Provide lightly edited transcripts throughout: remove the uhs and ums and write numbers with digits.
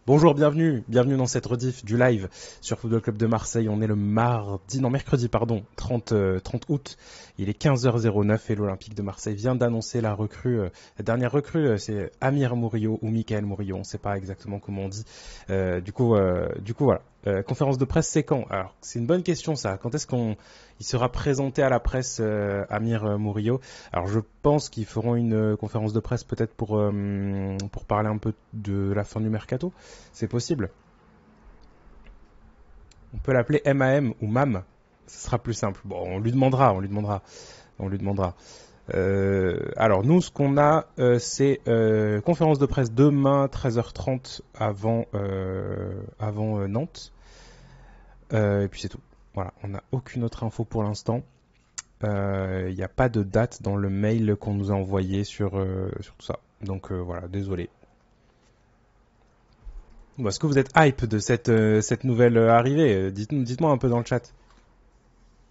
Bonjour, bienvenue dans cette rediff du live sur Football Club de Marseille. On est le mercredi, 30 août. Il est 15h09 et l'Olympique de Marseille vient d'annoncer la dernière recrue, c'est Amir Murillo ou Michael Murillo, on ne sait pas exactement comment on dit. Du coup, voilà. Conférence de presse, c'est quand? Alors, c'est une bonne question ça. Quand est-ce il sera présenté à la presse, Amir Murillo? Alors, je pense qu'ils feront une conférence de presse peut-être pour parler un peu de la fin du mercato. C'est possible. On peut l'appeler MAM ou MAM. Ce sera plus simple. Bon, on lui demandera. Alors nous, ce qu'on a, c'est conférence de presse demain 13h30 avant Nantes. Et puis c'est tout. Voilà, on n'a aucune autre info pour l'instant. Il n'y a pas de date dans le mail qu'on nous a envoyé sur tout ça. Donc voilà, désolé. Bon, est-ce que vous êtes hype de cette nouvelle arrivée? Dites-moi un peu dans le chat.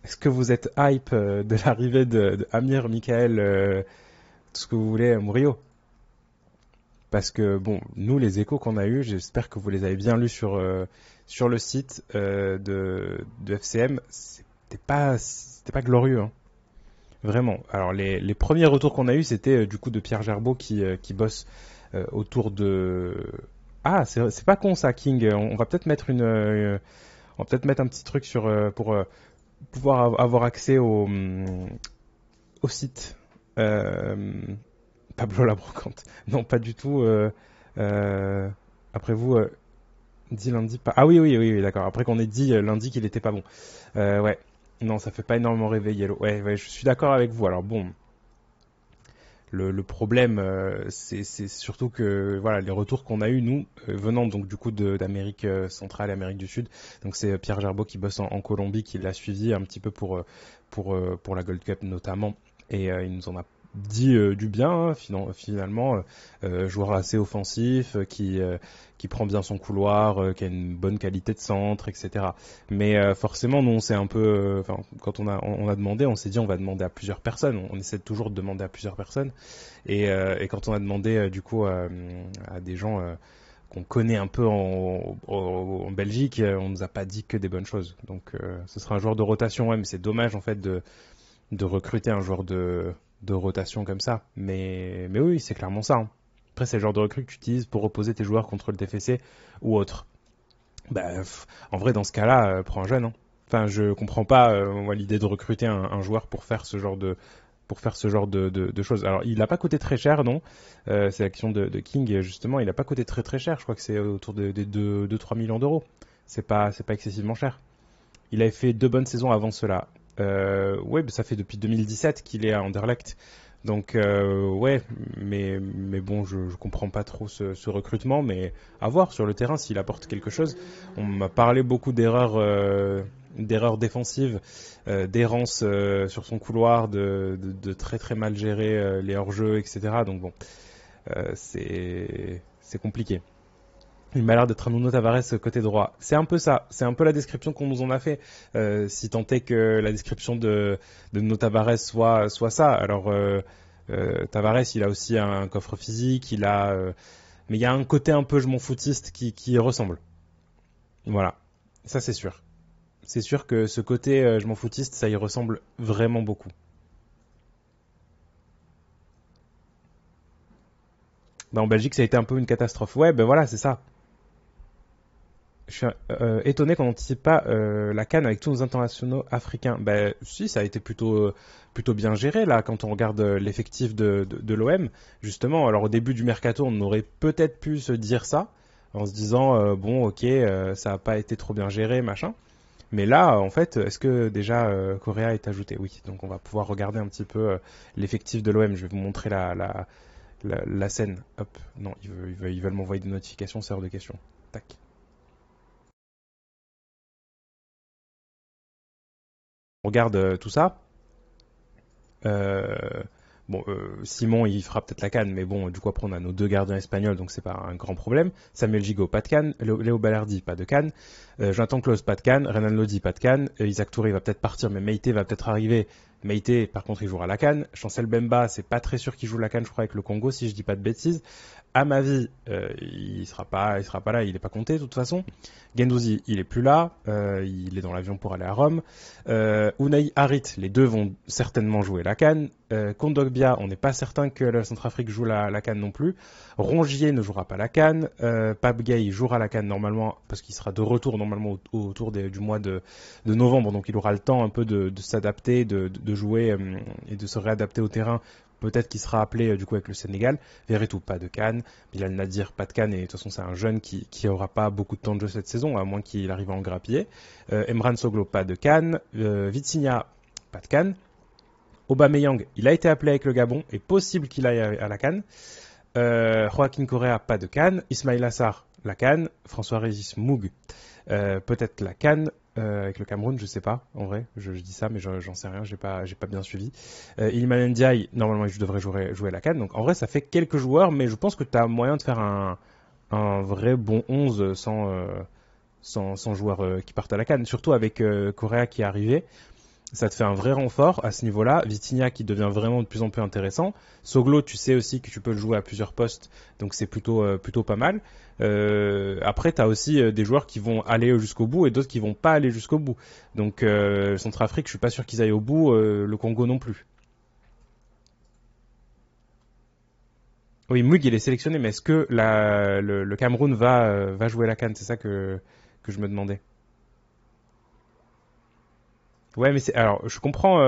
Est-ce que vous êtes hype de l'arrivée de Amir, Michael, tout ce que vous voulez, Murillo? Parce que, bon, nous, les échos qu'on a eus, j'espère que vous les avez bien lus sur le site de FCM, c'était pas glorieux, hein. Vraiment. Alors, les premiers retours qu'on a eus, c'était du coup de Pierre Gerbeau qui bosse autour de... Ah, c'est pas con ça, King. On va peut-être mettre on va peut-être mettre un petit truc pour pouvoir avoir accès au site. Pablo la brocante. Non, pas du tout. Après vous, dit lundi pas. Ah oui, d'accord. Après qu'on ait dit lundi qu'il était pas bon. Ouais. Non, ça fait pas énormément rêver Yellow. Ouais, je suis d'accord avec vous. Alors bon, le problème, c'est surtout que voilà, les retours qu'on a eu nous, venant donc du coup d'Amérique centrale et Amérique du Sud. Donc c'est Pierre Gerbeau qui bosse en Colombie, qui l'a suivi un petit peu pour la Gold Cup notamment. Et il nous en a dit du bien, hein, finalement, joueur assez offensif, qui prend bien son couloir, qui a une bonne qualité de centre, etc. Mais forcément, nous, on s'est un peu, quand on a demandé, on s'est dit on va demander à plusieurs personnes. On essaie toujours de demander à plusieurs personnes. Et quand on a demandé du coup à des gens qu'on connaît un peu en Belgique, on nous a pas dit que des bonnes choses. Donc, ce sera un joueur de rotation, ouais, mais c'est dommage en fait de recruter un joueur de rotation comme ça. Mais oui, c'est clairement ça, hein. Après, c'est le genre de recrue que tu utilises pour reposer tes joueurs contre le TFC ou autre. Bah, en vrai, dans ce cas-là, prends un jeune, hein. Enfin, je comprends pas moi, l'idée de recruter un joueur pour faire ce genre de choses. Alors, il n'a pas coûté très cher, non. C'est l'action de King, justement. Il n'a pas coûté très très cher. Je crois que c'est autour des 2-3 millions d'euros. C'est pas excessivement cher. Il avait fait 2 bonnes saisons avant cela. Ouais, ça fait depuis 2017 qu'il est à Anderlecht. Donc ouais, mais bon, je comprends pas trop ce recrutement, mais à voir sur le terrain s'il apporte quelque chose. On m'a parlé beaucoup d'erreurs défensives, d'errance sur son couloir, de très très mal gérer les hors-jeux, etc. Donc bon, c'est compliqué. Il m'a l'air d'être un Nuno Tavares côté droit. C'est un peu ça. C'est un peu la description qu'on nous en a fait. Si tant est que la description de Nuno Tavares soit ça. Alors, Tavares, il a aussi un coffre physique. Mais il y a un côté un peu je m'en foutiste qui ressemble. Voilà. Ça, c'est sûr. C'est sûr que ce côté je m'en foutiste, ça y ressemble vraiment beaucoup. Bah, en Belgique, ça a été un peu une catastrophe. Ouais, ben voilà, c'est ça. Je suis étonné qu'on n'anticipe pas la CAN avec tous nos internationaux africains. Ben si, ça a été plutôt bien géré là quand on regarde l'effectif de l'OM. Justement, alors au début du mercato, on aurait peut-être pu se dire ça en se disant bon, ok, ça n'a pas été trop bien géré, machin. Mais là, en fait, est-ce que déjà Correa est ajouté? Oui, donc on va pouvoir regarder un petit peu l'effectif de l'OM. Je vais vous montrer la scène. Hop, non, ils veulent m'envoyer des notifications, c'est hors de question. Tac. On regarde tout ça. Euh, bon, Simon, il fera peut-être la canne, mais bon, du coup, après, on a nos 2 gardiens espagnols, donc c'est pas un grand problème. Samuel Gigot, pas de canne. Léo Balerdi, pas de canne. Jonathan Klaus, pas de canne. Renan Lodi, pas de canne. Isaac Touré va peut-être partir, mais Meite va peut-être arriver. Meïté, par contre, il jouera la CAN. Chancel Bemba, c'est pas très sûr qu'il joue la CAN, je crois, avec le Congo, si je dis pas de bêtises. À ma vie, il sera pas là, il est pas compté de toute façon. Guendouzi, il est plus là, il est dans l'avion pour aller à Rome. Unai Harit, les deux vont certainement jouer la CAN. Kondogbia, on n'est pas certain que la Centrafrique joue la CAN non plus. Rongier ne jouera pas la CAN. Pape Gueye jouera la CAN normalement parce qu'il sera de retour normalement autour du mois de novembre, donc il aura le temps un peu de s'adapter, de jouer et de se réadapter au terrain. Peut-être qu'il sera appelé du coup avec le Sénégal. Verretou, pas de CAN. Bilal Nadir, pas de CAN. Et de toute façon, c'est un jeune qui aura pas beaucoup de temps de jeu cette saison, à moins qu'il arrive à en grappiller. Emran Soglo, pas de CAN. Vitinha, pas de CAN. Aubameyang, il a été appelé avec le Gabon, et possible qu'il aille à la CAN. Joaquin Correa, pas de CAN. Ismail Assar, la CAN. François Régis Moug, peut-être la CAN. Avec le Cameroun, je sais pas, en vrai, je dis ça, mais j'en sais rien, j'ai pas bien suivi. Iliman Ndiaye, normalement, je devrais jouer à la CAN, donc en vrai, ça fait quelques joueurs, mais je pense que tu as moyen de faire un vrai bon 11 sans joueurs qui partent à la CAN, surtout avec Correa qui est arrivé. Ça te fait un vrai renfort à ce niveau-là. Vitinha qui devient vraiment de plus en plus intéressant. Soglo, tu sais aussi que tu peux le jouer à plusieurs postes, donc c'est plutôt pas mal. Après, tu as aussi des joueurs qui vont aller jusqu'au bout et d'autres qui vont pas aller jusqu'au bout. Donc Centrafrique, je suis pas sûr qu'ils aillent au bout. Le Congo non plus. Oui, Mug il est sélectionné, mais est-ce que le Cameroun va jouer la CAN? C'est ça que je me demandais. Ouais, mais alors je comprends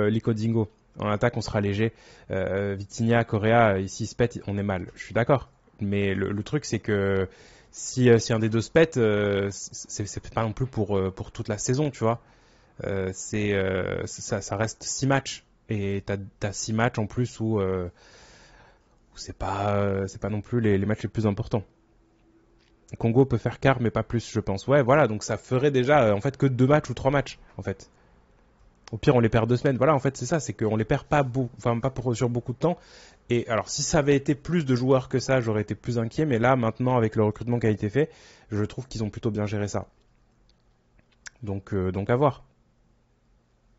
Lico Dingo. En attaque, on sera léger. Vitinha, Correa, ici se pète, on est mal. Je suis d'accord. Mais le truc, c'est que si un des deux se pète, c'est pas non plus pour toute la saison, tu vois. Ça reste 6 matchs. Et t'as 6 matchs en plus où c'est pas non plus les matchs les plus importants. Congo peut faire quart, mais pas plus, je pense. Ouais, voilà, donc ça ferait déjà en fait que 2 matchs ou 3 matchs, en fait. Au pire, on les perd 2 semaines. Voilà, en fait, c'est ça, c'est qu'on les perd pas enfin pas sur beaucoup de temps. Et alors, si ça avait été plus de joueurs que ça, j'aurais été plus inquiet. Mais là, maintenant, avec le recrutement qui a été fait, je trouve qu'ils ont plutôt bien géré ça. Donc à voir.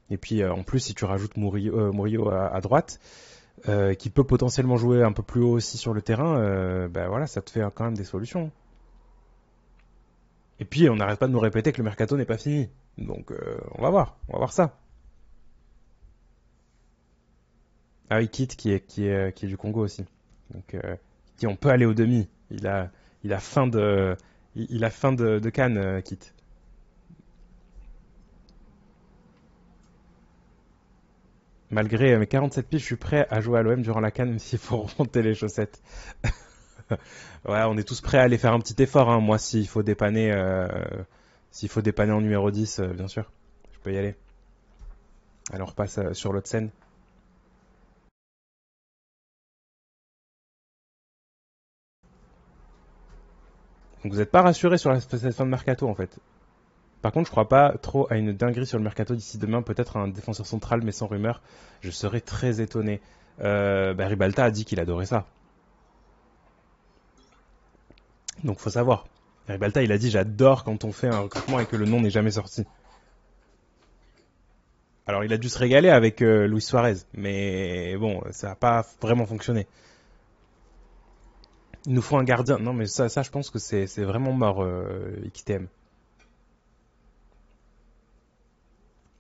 Et puis, en plus, si tu rajoutes Murillo à droite, qui peut potentiellement jouer un peu plus haut aussi sur le terrain, ben voilà, ça te fait quand même des solutions. Et puis, on n'arrête pas de nous répéter que le mercato n'est pas fini. Donc, on va voir ça. Ah oui, Kit qui est du Congo aussi. Donc, qui on peut aller au demi. Il a fin il a fin de Cannes, Kit. Malgré mes 47 piges, je suis prêt à jouer à l'OM durant la Cannes, même s'il faut remonter les chaussettes. Ouais, on est tous prêts à aller faire un petit effort, hein. Moi, s'il faut dépanner en numéro 10, bien sûr, je peux y aller. Alors, on repasse sur l'autre scène. Donc, vous n'êtes pas rassuré sur cette fin de mercato, en fait. Par contre, je crois pas trop à une dinguerie sur le mercato d'ici demain. Peut-être un défenseur central, mais sans rumeur. Je serais très étonné. Ribalta a dit qu'il adorait ça. Donc, faut savoir. Ribalta, il a dit j'adore quand on fait un recrutement et que le nom n'est jamais sorti. Alors, il a dû se régaler avec Luis Suarez, mais bon, ça n'a pas vraiment fonctionné. Il nous faut un gardien. Non, mais ça je pense que c'est vraiment mort, XTM.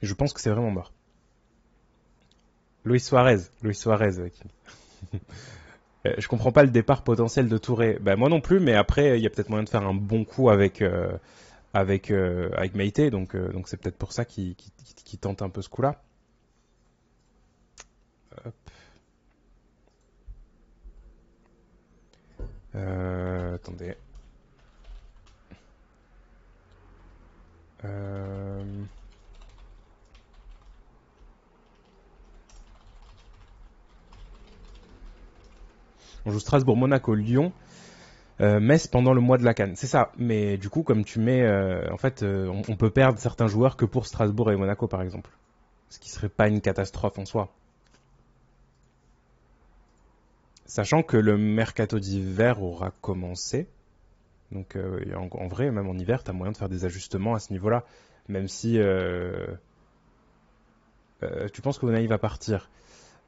Je pense que c'est vraiment mort. Luis Suarez. Je comprends pas le départ potentiel de Touré. Bah, moi non plus, mais après, il y a peut-être moyen de faire un bon coup avec Meïté, donc c'est peut-être pour ça qu'il tente un peu ce coup-là. Attendez. Euh, on joue Strasbourg, Monaco, Lyon, Metz pendant le mois de la CAN. C'est ça. Mais du coup, comme tu mets, en fait, on peut perdre certains joueurs que pour Strasbourg et Monaco, par exemple. Ce qui serait pas une catastrophe en soi. Sachant que le mercato d'hiver aura commencé. Donc en vrai, même en hiver, tu as moyen de faire des ajustements à ce niveau-là. Même si Tu penses que Unai va partir?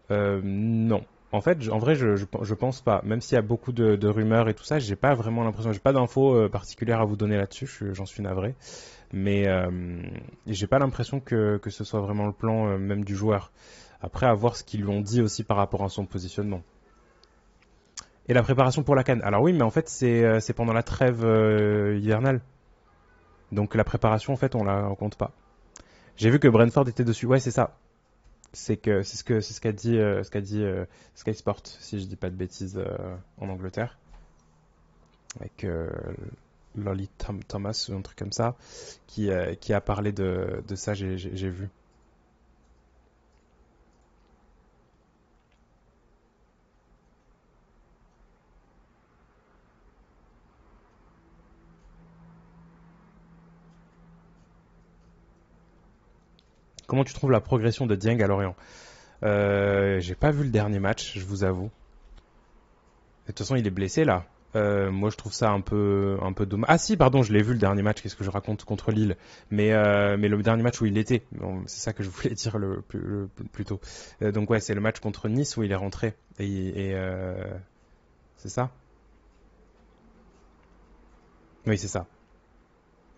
Non. En fait, en vrai, je pense pas. Même s'il y a beaucoup de rumeurs et tout ça, j'ai pas vraiment l'impression, j'ai pas d'infos particulières à vous donner là-dessus. J'en suis navré, mais j'ai pas l'impression que ce soit vraiment le plan même du joueur. Après, à voir ce qu'ils lui ont dit aussi par rapport à son positionnement. Et la préparation pour la CAN. Alors oui, mais en fait, c'est pendant la trêve hivernale. Donc la préparation, en fait, on compte pas. J'ai vu que Brentford était dessus. Ouais, c'est ça. C'est ce qu'a dit Sky Sport, si je dis pas de bêtises, en Angleterre, avec Lolly Thomas ou un truc comme ça, qui a parlé de ça. J'ai vu. Comment tu trouves la progression de Dieng à Lorient? J'ai pas vu le dernier match, je vous avoue. De toute façon, il est blessé là. Moi, je trouve ça un peu dommage. Ah si, pardon, je l'ai vu le dernier match. Qu'est-ce que je raconte contre Lille? Mais le dernier match où il était. Bon, c'est ça que je voulais dire le plus tôt. Donc ouais, c'est le match contre Nice où il est rentré. C'est ça? Oui, c'est ça.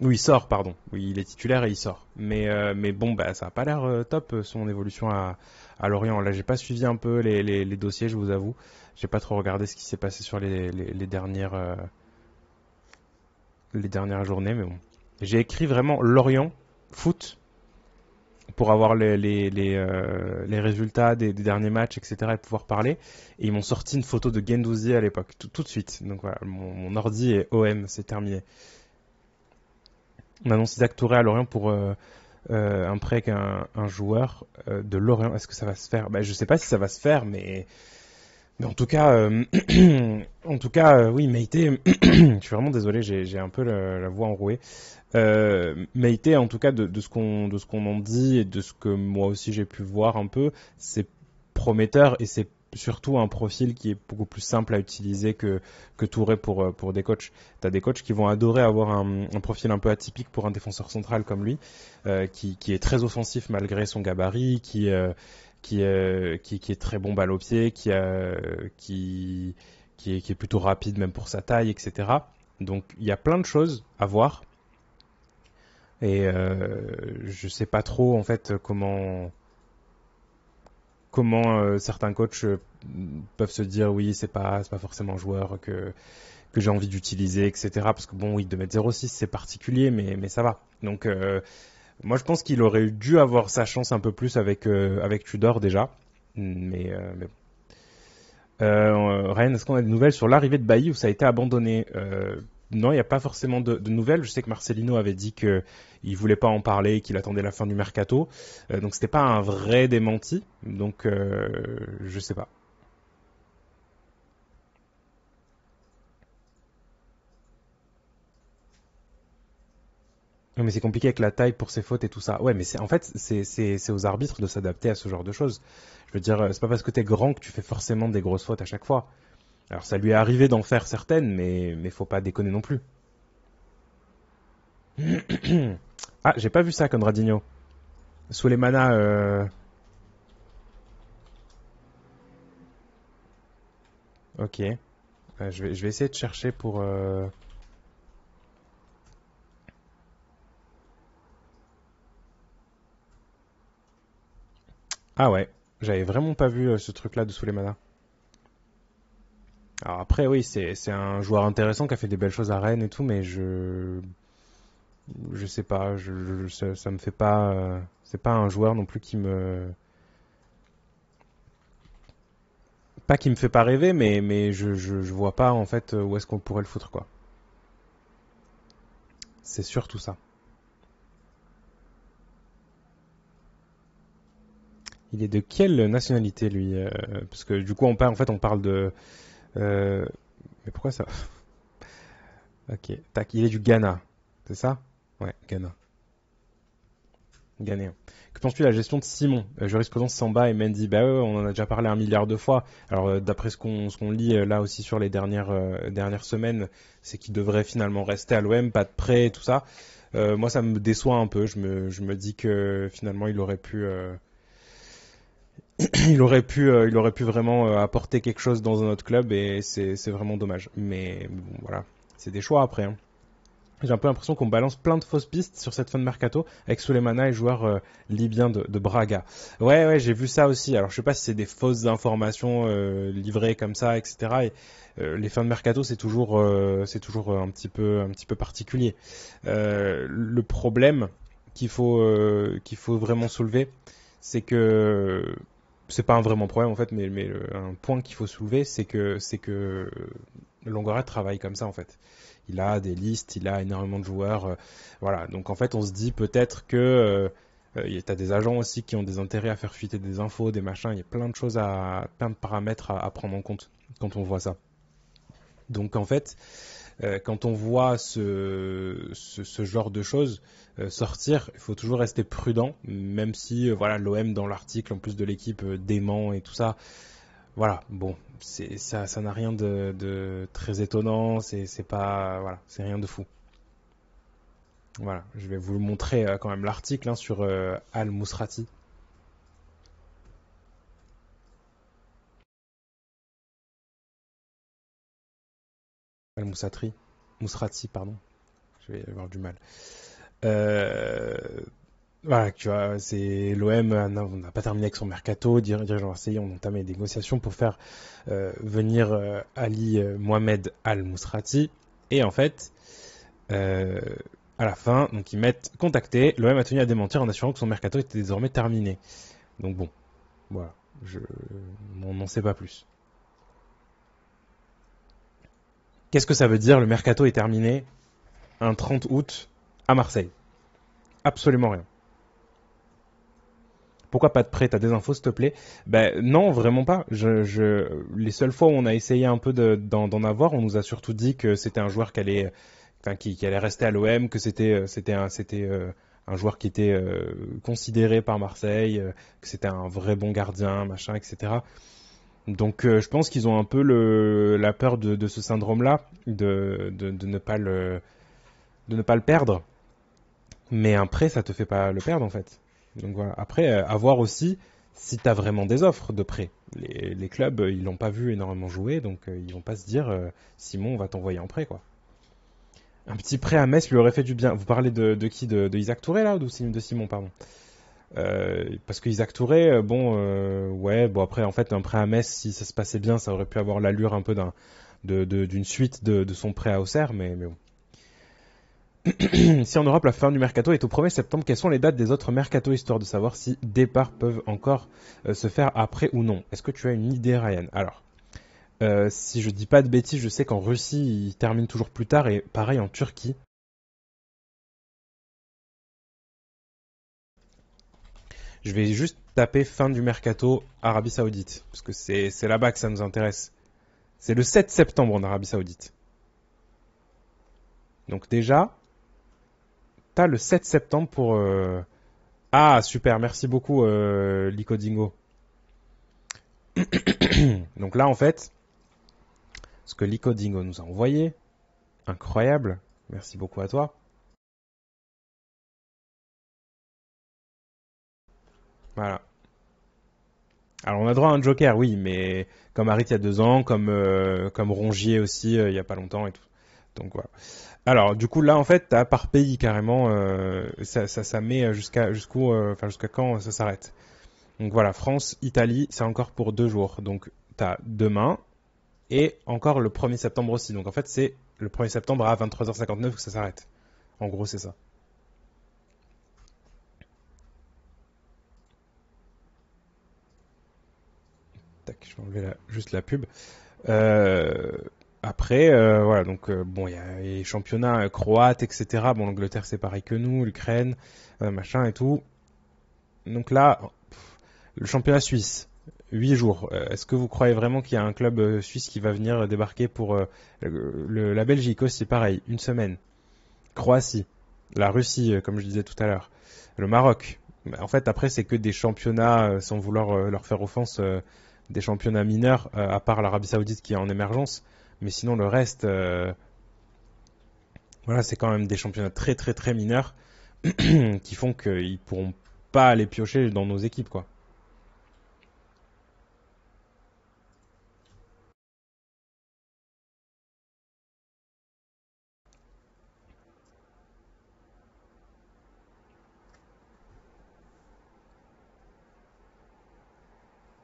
Oui, il sort, pardon. Oui, il est titulaire et il sort. Mais bon, bah ça a pas l'air top son évolution à Lorient. Là, j'ai pas suivi un peu les dossiers, je vous avoue. J'ai pas trop regardé ce qui s'est passé sur les dernières journées, mais bon. J'ai écrit vraiment Lorient foot pour avoir les résultats des derniers matchs, etc. et pouvoir parler. Et ils m'ont sorti une photo de Guendouzi à l'époque, tout de suite. Donc voilà, mon ordi est OM, c'est terminé. On annonce Isaac Touré à Lorient pour un prêt avec un joueur de Lorient. Est-ce que ça va se faire? Bah, je sais pas si ça va se faire, mais en tout cas, oui, Meïté, je suis vraiment désolé, j'ai un peu la voix enrouée. Meïté, en tout cas, de ce qu'on en dit et de ce que moi aussi j'ai pu voir un peu, c'est prometteur et c'est surtout un profil qui est beaucoup plus simple à utiliser que Touré pour des coachs. T'as des coachs qui vont adorer avoir un profil un peu atypique pour un défenseur central comme lui, qui est très offensif malgré son gabarit, qui est très bon balle au pied, qui est plutôt rapide même pour sa taille, etc. Donc il y a plein de choses à voir et je sais pas trop en fait comment certains coachs peuvent se dire oui c'est pas forcément un joueur que j'ai envie d'utiliser, etc. Parce que bon oui 2,06 m c'est particulier mais ça va. Donc moi je pense qu'il aurait dû avoir sa chance un peu plus avec Tudor déjà. Mais bon. Ryan, est-ce qu'on a des nouvelles sur l'arrivée de Bailly ou ça a été abandonné? Non, il n'y a pas forcément de nouvelles. Je sais que Marcelino avait dit qu'il ne voulait pas en parler et qu'il attendait la fin du mercato. Donc c'était pas un vrai démenti. Donc je sais pas. Non, mais c'est compliqué avec la taille pour ses fautes et tout ça. Ouais, mais en fait c'est aux arbitres de s'adapter à ce genre de choses. Je veux dire, c'est pas parce que t'es grand que tu fais forcément des grosses fautes à chaque fois. Alors ça lui est arrivé d'en faire certaines, mais faut pas déconner non plus. Ah, j'ai pas vu ça, Conradinho. Souleymana, ok. Je vais essayer de chercher pour. Ah ouais, j'avais vraiment pas vu ce truc-là de Souleymana. Alors après, oui, c'est un joueur intéressant qui a fait des belles choses à Rennes et tout, mais je sais pas, ça me fait pas. C'est pas un joueur non plus pas qui me fait pas rêver, mais je vois pas en fait où est-ce qu'on pourrait le foutre quoi. C'est surtout ça. Il est de quelle nationalité lui? Parce que du coup en fait on parle de. euh, mais pourquoi ça? Ok, tac, il est du Ghana, c'est ça? Ouais, Ghana. Ghanéen. Que penses-tu de la gestion de Simon? Jurisprudence Samba et Mendy. Bah ouais, on en a déjà parlé un milliard de fois. Alors d'après ce qu'on lit là aussi sur les dernières semaines, c'est qu'il devrait finalement rester à l'OM, pas de prêt et tout ça. Moi ça me déçoit un peu. Je me dis que finalement il aurait pu. il aurait pu vraiment apporter quelque chose dans un autre club et c'est vraiment dommage. Mais bon, voilà, c'est des choix après, hein. J'ai un peu l'impression qu'on balance plein de fausses pistes sur cette fin de mercato avec Souleymana et joueur libyen de Braga. Ouais, j'ai vu ça aussi. Alors je sais pas si c'est des fausses informations livrées comme ça, etc. Et, les fins de mercato c'est toujours un petit peu particulier. Le problème qu'il faut vraiment soulever, c'est que c'est pas un vraiment problème en fait, mais un point qu'il faut soulever, c'est que Longoria travaille comme ça en fait. Il a des listes, il a énormément de joueurs, voilà. Donc en fait, on se dit peut-être que t'as des agents aussi qui ont des intérêts à faire fuiter des infos, des machins. Il y a plein de choses plein de paramètres à prendre en compte quand on voit ça. Donc en fait, quand on voit ce genre de choses sortir, il faut toujours rester prudent, même si voilà l'OM dans l'article en plus de l'équipe dément et tout ça. Voilà, bon, ça n'a rien de très étonnant, c'est pas voilà, c'est rien de fou. Voilà, je vais vous montrer quand même l'article hein, sur Al Mousrati. Al Moussatri, Mousrati, pardon. Je vais avoir du mal. Euh, Voilà, tu vois, c'est l'OM, on n'a pas terminé avec son mercato, dirigeant marseillais ont entamé des négociations pour faire venir Ali Mohamed Al Mousrati. Et en fait, euh, à la fin, donc ils mettent contacté, l'OM a tenu à démentir en assurant que son mercato était désormais terminé. Donc bon, voilà, on n'en sait pas plus. Qu'est-ce que ça veut dire le mercato est terminé un 30 août à Marseille? Absolument rien. Pourquoi pas de prêt? T'as des infos, s'il te plaît? Ben non, vraiment pas. Les seules fois où on a essayé un peu d'en avoir, on nous a surtout dit que c'était un joueur qui allait rester à l'OM, que c'était un joueur qui était considéré par Marseille, que c'était un vrai bon gardien, machin, etc. Donc je pense qu'ils ont un peu la peur de ce syndrome-là, de ne pas le perdre. Mais un prêt, ça te fait pas le perdre en fait. Donc voilà. Après, à voir aussi si tu as vraiment des offres de prêt. Les clubs, ils l'ont pas vu énormément jouer, donc ils vont pas se dire Simon, on va t'envoyer en prêt quoi. Un petit prêt à Metz lui aurait fait du bien. Vous parlez de qui de Isaac Touré là ou de Simon, pardon. Parce que Isaac Touré, ouais, bon après en fait un prêt à Metz, si ça se passait bien, ça aurait pu avoir l'allure un peu d'une suite de son prêt à Auxerre, mais bon. Si en Europe la fin du mercato est au 1er septembre, quelles sont les dates des autres mercato histoire de savoir si départs peuvent encore se faire après ou non? Est-ce que tu as une idée, Ryan? Alors, si je dis pas de bêtises, je sais qu'en Russie, ils terminent toujours plus tard et pareil en Turquie. Je vais juste taper fin du mercato Arabie Saoudite parce que c'est là-bas que ça nous intéresse. C'est le 7 septembre en Arabie Saoudite. Donc déjà, t'as le 7 septembre pour Ah super, merci beaucoup Lico Dingo. Donc là en fait, ce que Lico Dingo nous a envoyé, incroyable, merci beaucoup à toi. Voilà. Alors on a droit à un joker, oui, mais comme Harit il y a 2 ans, comme Rongier aussi il y a pas longtemps et tout. Donc voilà. Alors du coup là en fait t'as par pays carrément, ça met jusqu'à quand ça s'arrête. Donc voilà, France, Italie, c'est encore pour 2 jours. Donc t'as demain et encore le 1er septembre aussi. Donc en fait c'est le 1er septembre à 23h59 que ça s'arrête. En gros c'est ça. Tac, je vais enlever juste la pub. Euh, Après, voilà, donc bon, il y a les championnats croates, etc. Bon, l'Angleterre c'est pareil que nous, l'Ukraine, machin et tout. Donc là, le championnat suisse, 8 jours. Est-ce que vous croyez vraiment qu'il y a un club suisse qui va venir débarquer pour la Belgique aussi, pareil, une semaine. Croatie, la Russie, comme je disais tout à l'heure, le Maroc. En fait, après, c'est que des championnats, sans vouloir leur faire offense, des championnats mineurs, à part l'Arabie Saoudite qui est en émergence. Mais sinon, le reste, voilà, c'est quand même des championnats très très très mineurs qui font qu'ils pourront pas aller piocher dans nos équipes, quoi.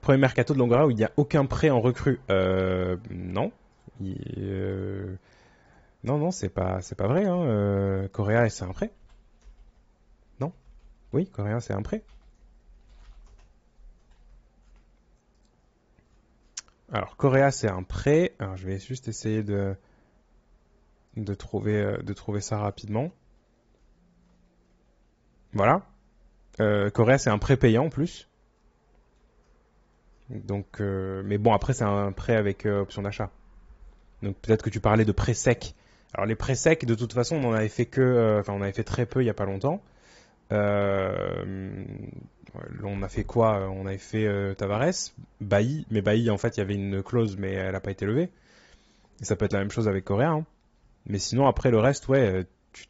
Premier mercato de Longoria où il n'y a aucun prêt en recrue. Non. Non, non, c'est pas vrai. Hein. Correa, c'est un prêt. Non. Oui, Correa, c'est un prêt. Alors, Correa, c'est un prêt. Alors, je vais juste essayer de trouver ça rapidement. Voilà. Correa, c'est un prêt payant en plus. Donc, mais bon, après, c'est un prêt avec option d'achat. Donc, peut-être que tu parlais de prêt sec. Alors, les prêts secs, de toute façon, on en avait fait enfin, on avait fait très peu il y a pas longtemps. Euh, on a fait quoi? On avait fait Tavares, Bailly, mais Bailly, en fait, il y avait une clause, mais elle n'a pas été levée. Et ça peut être la même chose avec Correa. Hein. Mais sinon, après le reste, ouais,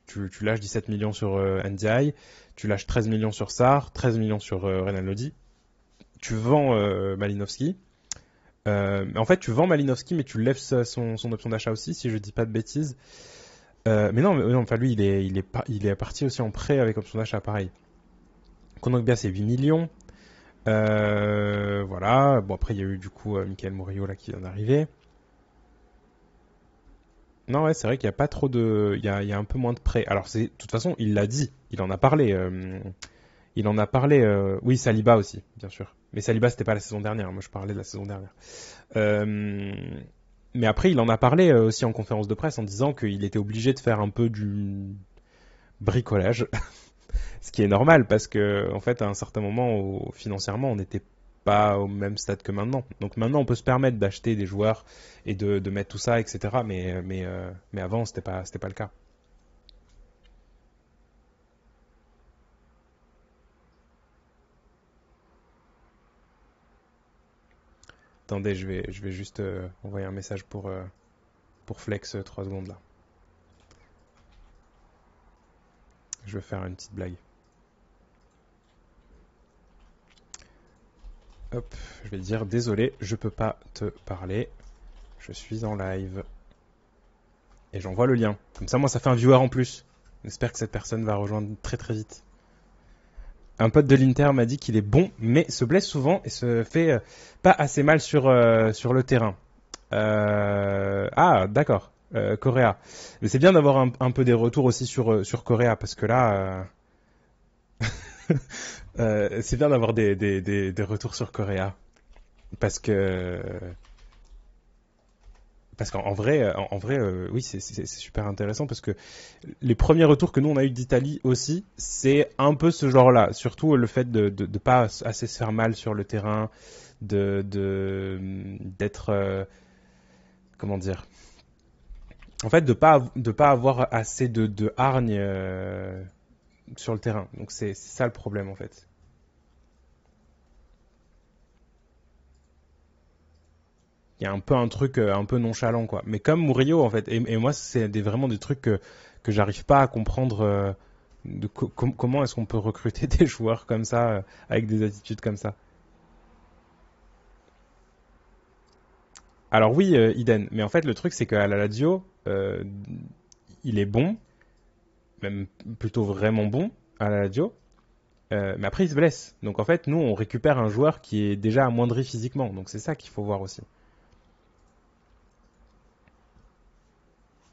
tu lâches 17 millions sur NDI, tu lâches 13 millions sur Sarr, 13 millions sur Renan Lodi, tu vends Malinowski. En fait, tu vends Malinowski, mais tu lèves son option d'achat aussi, si je dis pas de bêtises. Mais non, non, enfin lui, il est parti aussi en prêt avec option d'achat, pareil. Kondogbia, c'est 8 millions. Voilà. Bon, après, il y a eu du coup Michael Murillo là qui vient d'arriver. Non, ouais, c'est vrai qu'il n'y a pas trop de. Il y a un peu moins de prêts. Alors, de toute façon, il l'a dit. Il en a parlé. Il en a parlé. Oui, Saliba aussi, bien sûr. Mais Saliba, c'était pas la saison dernière. Moi, je parlais de la saison dernière. Euh, mais après, il en a parlé aussi en conférence de presse en disant qu'il était obligé de faire un peu du bricolage. Ce qui est normal parce que, en fait, à un certain moment, financièrement, on n'était pas au même stade que maintenant. Donc maintenant, on peut se permettre d'acheter des joueurs et de mettre tout ça, etc. Mais avant, c'était pas le cas. Attendez, je vais juste envoyer un message pour Flex 3 secondes là. Je vais faire une petite blague. Hop, je vais dire désolé, je peux pas te parler. Je suis en live. Et j'envoie le lien. Comme ça, moi, ça fait un viewer en plus. J'espère que cette personne va rejoindre très très vite. Un pote de l'Inter m'a dit qu'il est bon, mais se blesse souvent et se fait pas assez mal sur le terrain. Ah, d'accord. Correa. Mais c'est bien d'avoir un peu des retours aussi sur Correa, parce que là, c'est bien d'avoir des retours sur Correa. Parce que Parce qu'en vrai, oui, c'est super intéressant parce que les premiers retours que nous on a eu d'Italie aussi, c'est un peu ce genre-là. Surtout le fait de pas assez se faire mal sur le terrain, d'être comment dire, en fait de pas avoir assez de hargne sur le terrain. Donc c'est ça le problème en fait. Il y a un peu un truc un peu nonchalant quoi. Mais comme Murillo en fait, et moi c'est vraiment des trucs que j'arrive pas à comprendre. Comment est-ce qu'on peut recruter des joueurs comme ça avec des attitudes comme ça. Alors oui, Iden, mais en fait le truc c'est qu'à la Lazio, il est bon, même plutôt vraiment bon à la Lazio, mais après il se blesse. Donc en fait nous on récupère un joueur qui est déjà amoindri physiquement. Donc c'est ça qu'il faut voir aussi.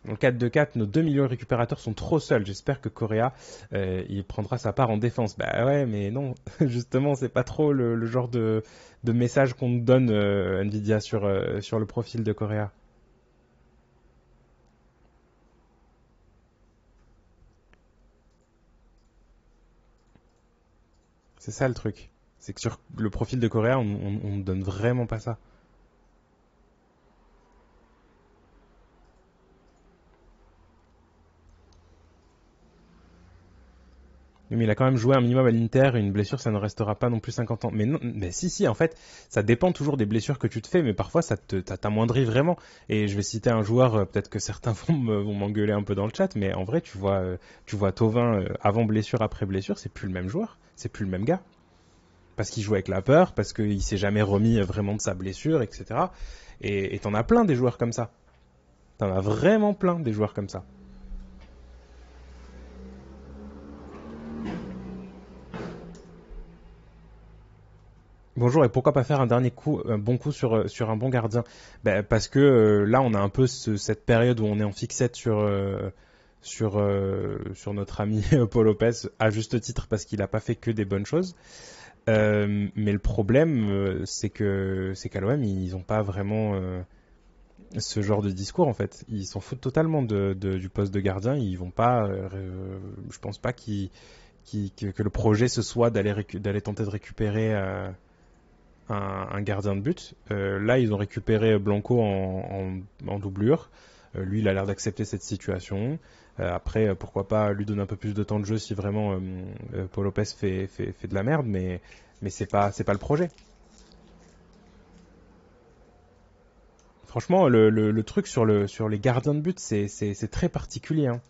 Dans le 4-2-4, nos deux milieux récupérateurs sont trop seuls. J'espère que Correa, il prendra sa part en défense. Bah ouais, mais non, justement, c'est pas trop le genre de message qu'on nous donne, Nvidia, sur le profil de Correa. C'est ça le truc. C'est que sur le profil de Correa, on ne donne vraiment pas ça. Mais il a quand même joué un minimum à l'Inter, une blessure, ça ne restera pas non plus 50 ans. Mais non, mais si, en fait, ça dépend toujours des blessures que tu te fais, mais parfois t'amoindrit vraiment. Et je vais citer un joueur, peut-être que certains vont m'engueuler un peu dans le chat, mais en vrai, tu vois Thauvin avant blessure, après blessure, c'est plus le même joueur, c'est plus le même gars. Parce qu'il joue avec la peur, parce qu'il s'est jamais remis vraiment de sa blessure, etc. Et t'en as plein des joueurs comme ça. T'en as vraiment plein des joueurs comme ça. Bonjour, et pourquoi pas faire un dernier coup, un bon coup sur un bon gardien? Ben, parce que là, on a un peu cette période où on est en fixette sur notre ami Paul Lopez, à juste titre, parce qu'il n'a pas fait que des bonnes choses. Mais le problème, c'est qu'à l'OM, ils n'ont pas vraiment ce genre de discours, en fait. Ils s'en foutent totalement du poste de gardien. Ils vont pas, je pense pas que le projet ce soit d'aller tenter de récupérer un gardien de but. Là, ils ont récupéré Blanco en doublure. Lui, il a l'air d'accepter cette situation. Après, pourquoi pas lui donner un peu plus de temps de jeu si vraiment Paul Lopez fait de la merde, mais c'est pas le projet. Franchement, le truc sur les gardiens de but, c'est très particulier, hein.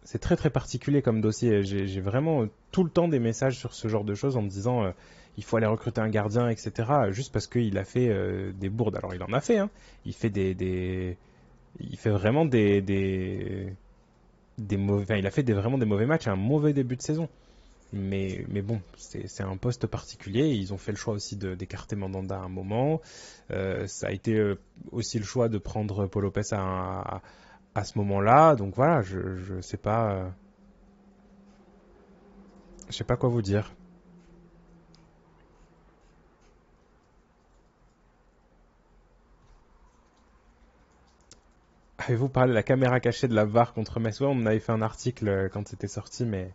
C'est très très particulier comme dossier. J'ai vraiment tout le temps des messages sur ce genre de choses en me disant il faut aller recruter un gardien, etc. Juste parce qu'il a fait des bourdes. Alors il en a fait, hein. Il fait il fait vraiment des mauvais. Enfin, il a fait vraiment des mauvais matchs, un mauvais début de saison. Mais bon, c'est un poste particulier. Ils ont fait le choix aussi d'écarter Mandanda à un moment. Ça a été aussi le choix de prendre Paul Lopez à ce moment-là. Donc voilà, je sais pas quoi vous dire. Avez-vous parlé de la caméra cachée de la VAR contre Metz? Ouais, on en avait fait un article quand c'était sorti, mais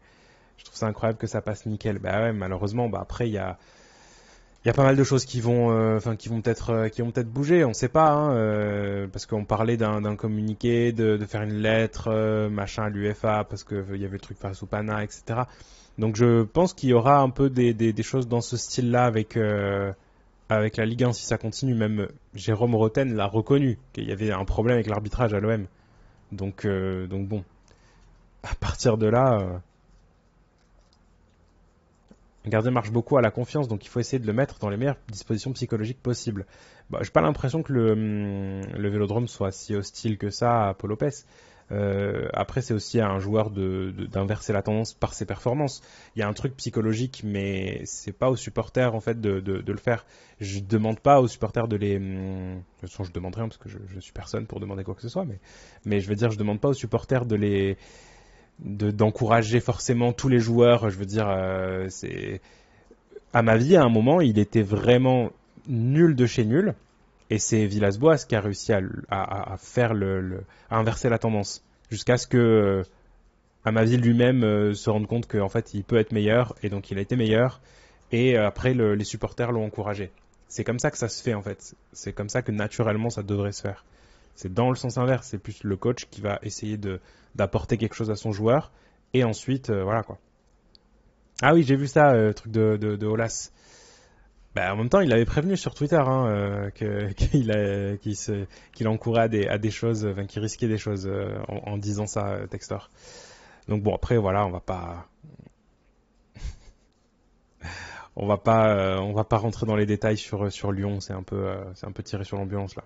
je trouve ça incroyable que ça passe nickel. Bah ouais, malheureusement, bah après il y a pas mal de choses qui vont peut-être bouger. On sait pas, hein, parce qu'on parlait d'un communiqué, de faire une lettre, machin à l'UEFA, parce que il y avait le truc face au Pana, etc. Donc je pense qu'il y aura un peu des choses dans ce style-là avec la Ligue 1 si ça continue. Même Jérôme Roten l'a reconnu qu'il y avait un problème avec l'arbitrage à l'OM. Donc bon, à partir de là, un gardien marche beaucoup à la confiance, donc il faut essayer de le mettre dans les meilleures dispositions psychologiques possibles. Bah, j'ai pas l'impression que le Vélodrome soit si hostile que ça à Paul Lopez. Après, c'est aussi à un joueur d'inverser la tendance par ses performances. Il y a un truc psychologique, mais c'est pas aux supporters en fait de le faire. Je demande pas aux supporters de les. De toute façon, je demande rien parce que je suis personne pour demander quoi que ce soit, mais je veux dire, je demande pas aux supporters d'encourager forcément tous les joueurs. Je veux dire, c'est à ma vie, à un moment, il était vraiment nul de chez nul. Et c'est Villas-Boas qui a réussi à faire à inverser la tendance. Jusqu'à ce que, à ma vie, lui-même se rende compte qu'en fait, il peut être meilleur. Et donc, il a été meilleur. Et après, les supporters l'ont encouragé. C'est comme ça que ça se fait, en fait. C'est comme ça que naturellement, ça devrait se faire. C'est dans le sens inverse. C'est plus le coach qui va essayer d'apporter quelque chose à son joueur. Et ensuite, voilà quoi. Ah oui, j'ai vu ça, truc de Olas. Bah, en même temps, il avait prévenu sur Twitter hein, qu'il encourait à des choses, enfin, qu'il risquait des choses en disant ça, Textor. Donc bon, après, voilà, on va pas rentrer dans les détails sur Lyon. C'est un peu tiré sur l'ambulance là.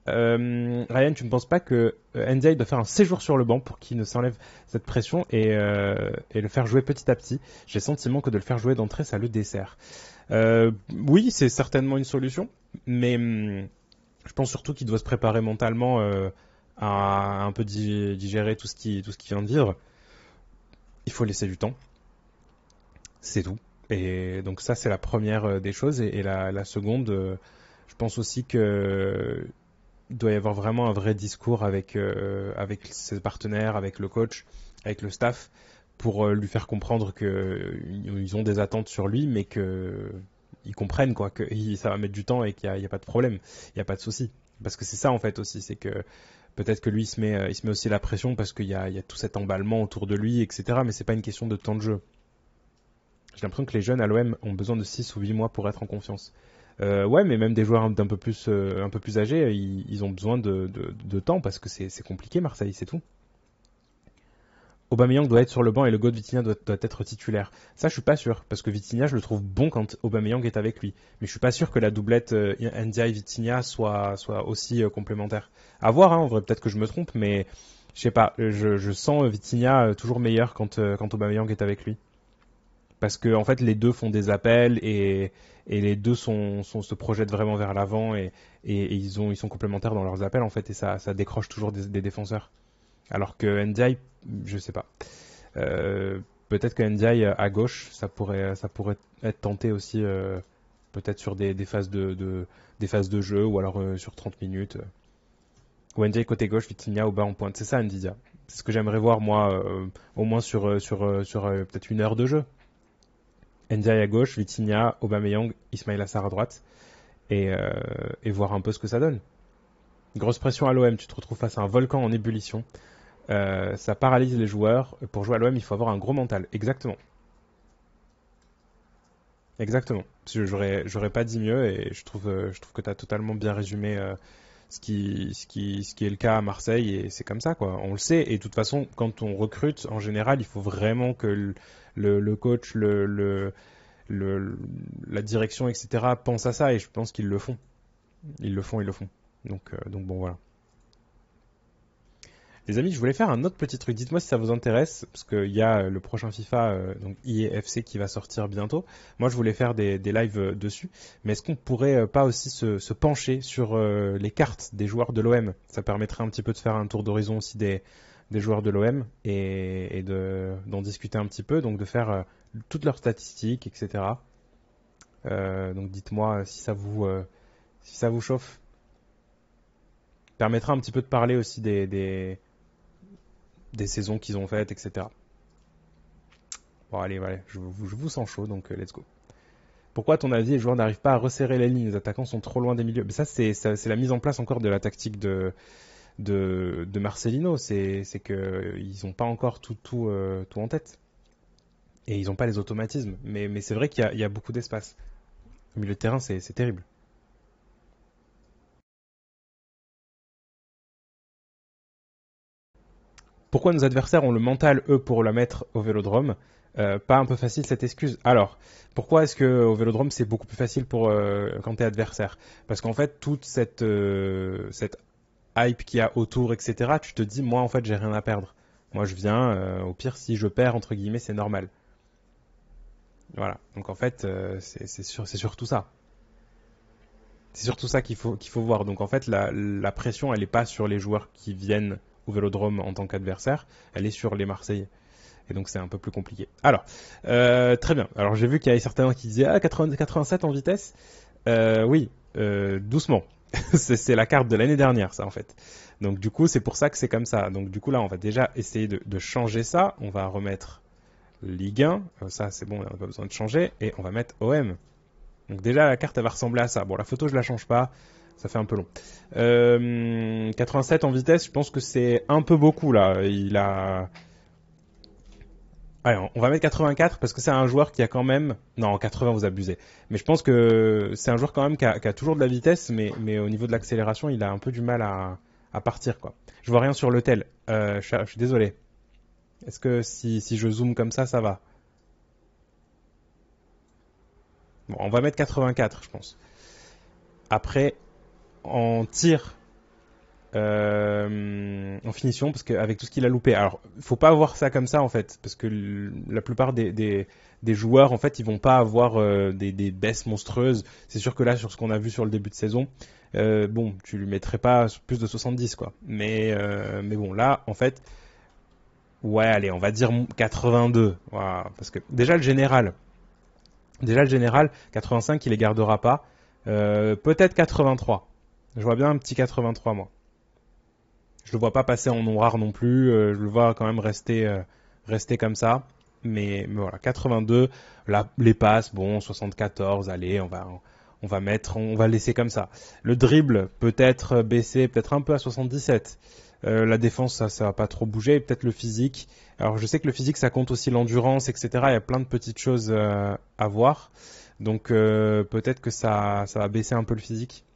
Ryan, tu ne penses pas que Ndiaye doit faire un séjour sur le banc pour qu'il ne s'enlève cette pression et le faire jouer petit à petit? J'ai le sentiment que de le faire jouer d'entrée, ça le dessert. Oui, c'est certainement une solution, mais je pense surtout qu'il doit se préparer mentalement à un peu digérer tout ce qu'il vient de vivre. Il faut laisser du temps, c'est tout. Et donc ça, c'est la première des choses. Et la seconde, je pense aussi que il doit y avoir vraiment un vrai discours avec ses partenaires, avec le coach, avec le staff, pour lui faire comprendre qu'ils ont des attentes sur lui, mais qu'ils comprennent quoi, que ça va mettre du temps et qu'il n'y a pas de problème, il n'y a pas de souci. Parce que c'est ça en fait aussi, c'est que peut-être que lui il se met aussi la pression parce qu'il y a tout cet emballement autour de lui, etc. Mais c'est pas une question de temps de jeu. J'ai l'impression que les jeunes à l'OM ont besoin de 6 ou 8 mois pour être en confiance. Ouais, mais même des joueurs un peu plus âgés, ils ont besoin de temps parce que c'est compliqué Marseille, c'est tout. Aubameyang doit être sur le banc et le GOAT Vitinha doit être titulaire. Ça, je suis pas sûr parce que Vitinha, je le trouve bon quand Aubameyang est avec lui. Mais je suis pas sûr que la doublette Ndiaye Vitinha soit aussi complémentaire. À voir, hein, en vrai, peut-être que je me trompe, mais je sais pas. Je sens Vitinha toujours meilleur quand Aubameyang est avec lui. Parce que en fait, les deux font des appels et les deux se projettent vraiment vers l'avant et ils sont complémentaires dans leurs appels en fait et ça décroche toujours des défenseurs. Alors que NDI, je sais pas. Euh, Peut-être que NDI à gauche, ça pourrait être tenté aussi peut-être sur des phases des phases de jeu ou alors sur 30 minutes. Ou NDI côté gauche, Vitinha au bas en pointe. C'est ça Nvidia. C'est ce que j'aimerais voir moi au moins sur peut-être une heure de jeu. Ndiaye à gauche, Vitinha, Aubameyang, Ismail Assar à droite et voir un peu ce que ça donne. Grosse pression à l'OM, tu te retrouves face à un volcan en ébullition. Ça paralyse les joueurs. Pour jouer à l'OM, il faut avoir un gros mental. Exactement. Exactement. J'aurais pas dit mieux et je trouve que tu as totalement bien résumé ce qui est le cas à Marseille et c'est comme ça quoi. On le sait et de toute façon quand on recrute en général il faut vraiment que le coach, la direction etc. pense à ça et je pense qu'ils le font. Ils le font. Donc bon voilà. Les amis, je voulais faire un autre petit truc. Dites-moi si ça vous intéresse, parce qu'il y a le prochain FIFA, donc IEFC, qui va sortir bientôt. Moi, je voulais faire des lives dessus. Mais est-ce qu'on pourrait pas aussi se pencher sur les cartes des joueurs de l'OM? Ça permettrait un petit peu de faire un tour d'horizon aussi des joueurs de l'OM d'en discuter un petit peu, donc de faire toutes leurs statistiques, etc. Donc dites-moi si ça vous chauffe. Permettra un petit peu de parler aussi des saisons qu'ils ont faites, etc. Bon, allez, je vous sens chaud, donc let's go. Pourquoi, à ton avis, les joueurs n'arrivent pas à resserrer les lignes? Les attaquants sont trop loin des milieux. Mais ça, c'est la mise en place encore de la tactique de Marcelino. C'est qu'ils n'ont pas encore tout en tête. Et ils n'ont pas les automatismes. Mais c'est vrai qu'il y a beaucoup d'espace. Au milieu de terrain, c'est terrible. Pourquoi nos adversaires ont le mental, eux, pour la mettre au vélodrome? Pas un peu facile cette excuse. Alors, pourquoi est-ce que au vélodrome c'est beaucoup plus facile pour quand t'es adversaire? Parce qu'en fait, toute cette hype qu'il y a autour, etc., tu te dis, moi, en fait, j'ai rien à perdre. Moi, je viens, au pire, si je perds, entre guillemets, c'est normal. Voilà. Donc, en fait, c'est surtout ça. C'est surtout ça qu'il faut voir. Donc, en fait, la pression, elle est pas sur les joueurs qui viennent au vélodrome en tant qu'adversaire, elle est sur les Marseillais. Et donc c'est un peu plus compliqué. Alors, très bien. Alors j'ai vu qu'il y avait certains qui disaient 87 en vitesse. Oui, doucement. C'est la carte de l'année dernière, ça en fait. Donc du coup, c'est pour ça que c'est comme ça. Donc du coup là, on va déjà essayer de changer ça. On va remettre Ligue 1. Ça c'est bon, on n'a pas besoin de changer. Et on va mettre OM. Donc déjà la carte elle va ressembler à ça. Bon, la photo je la change pas. Ça fait un peu long. 87 en vitesse, je pense que c'est un peu beaucoup là. Il a Allez, on va mettre 84 parce que c'est un joueur qui a quand même. Non, 80 vous abusez. Mais je pense que c'est un joueur quand même qui a toujours de la vitesse, mais au niveau de l'accélération, il a un peu du mal à partir quoi. Je vois rien sur le tel. Je suis désolé. Est-ce que si je zoome comme ça va? Bon, on va mettre 84, je pense. Après, en tir, en finition parce qu'avec tout ce qu'il a loupé. Alors, il faut pas voir ça comme ça en fait, parce que la plupart des joueurs en fait, ils vont pas avoir des baisses monstrueuses. C'est sûr que là, sur ce qu'on a vu sur le début de saison, bon, tu lui mettrais pas plus de 70 quoi. Mais bon, là, en fait, ouais, allez, on va dire 82. Voilà, parce que déjà le général, 85, il les gardera pas. Peut-être 83. Je vois bien un petit 83 moi. Je le vois pas passer en nom rare non plus. Je le vois quand même rester comme ça. Mais voilà, 82. Là, les passes, bon, 74. Allez, on va laisser comme ça. Le dribble peut-être baisser, peut-être un peu à 77. La défense, ça va pas trop bouger. Peut-être le physique. Alors, je sais que le physique, ça compte aussi l'endurance, etc. Il y a plein de petites choses à voir. Donc, peut-être que ça va baisser un peu le physique.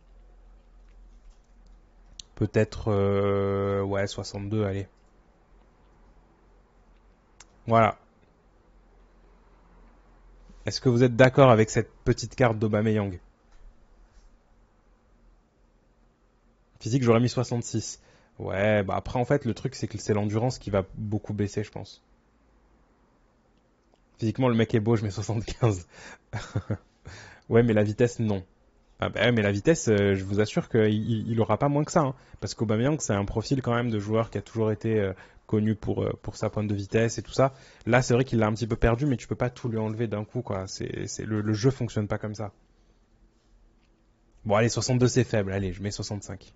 Peut-être, ouais, 62, allez. Voilà. Est-ce que vous êtes d'accord avec cette petite carte d'Aubameyang? Physique, j'aurais mis 66. Ouais, bah après, en fait, le truc, c'est que c'est l'endurance qui va beaucoup baisser, je pense. Physiquement, le mec est beau, je mets 75. Ouais, mais la vitesse, non. Ah bah ouais, mais la vitesse, je vous assure qu'il aura pas moins que ça, hein. Parce qu'Aubameyang, c'est un profil quand même de joueur qui a toujours été connu pour sa pointe de vitesse et tout ça. Là, c'est vrai qu'il l'a un petit peu perdu, mais tu peux pas tout lui enlever d'un coup, quoi. Le jeu fonctionne pas comme ça. Bon, allez, 62, c'est faible. Allez, je mets 65.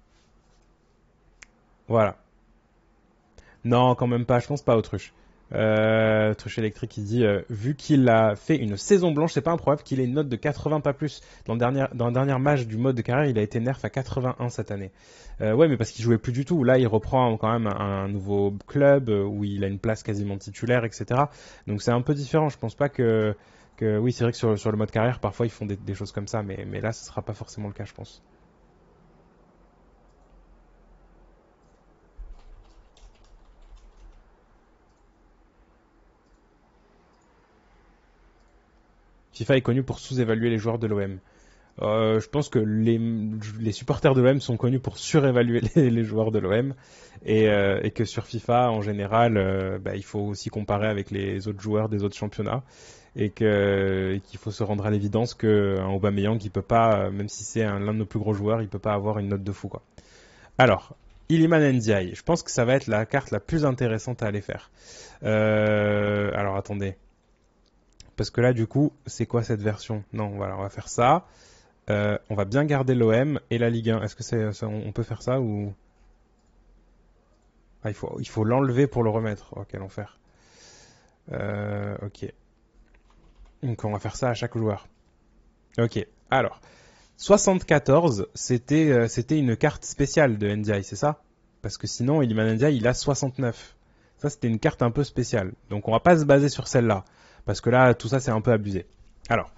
Voilà. Non, quand même pas. Je pense pas, Autruche. Truche électrique qui dit vu qu'il a fait une saison blanche, c'est pas improbable qu'il ait une note de 80 pas plus. Dans le dernier match du mode de carrière, il a été nerf à 81 cette année. Ouais, mais parce qu'il jouait plus du tout. Là, il reprend quand même un nouveau club où il a une place quasiment titulaire, etc. Donc c'est un peu différent. Je pense pas que oui, c'est vrai que sur le mode carrière, parfois ils font des choses comme ça, mais là, ce sera pas forcément le cas, je pense. FIFA est connu pour sous-évaluer les joueurs de l'OM. Je pense que les supporters de l'OM sont connus pour surévaluer les joueurs de l'OM et que sur FIFA en général, bah, il faut aussi comparer avec les autres joueurs des autres championnats et qu'il faut se rendre à l'évidence qu'un Aubameyang qui peut pas, même si c'est l'un de nos plus gros joueurs, il peut pas avoir une note de fou quoi. Alors, Iliman Ndiaye, je pense que ça va être la carte la plus intéressante à aller faire. Alors attendez, parce que là du coup, c'est quoi cette version? Non, voilà, on va faire ça. On va bien garder l'OM et la Ligue 1. Est-ce que on peut faire ça ou ah, il faut l'enlever pour le remettre. Oh, quel enfer. Ok. Donc on va faire ça à chaque joueur. Ok. Alors 74, c'était une carte spéciale de NDI, c'est ça? Parce que sinon Iliman NDI il a 69. Ça c'était une carte un peu spéciale. Donc on va pas se baser sur celle-là parce que là tout ça c'est un peu abusé. Alors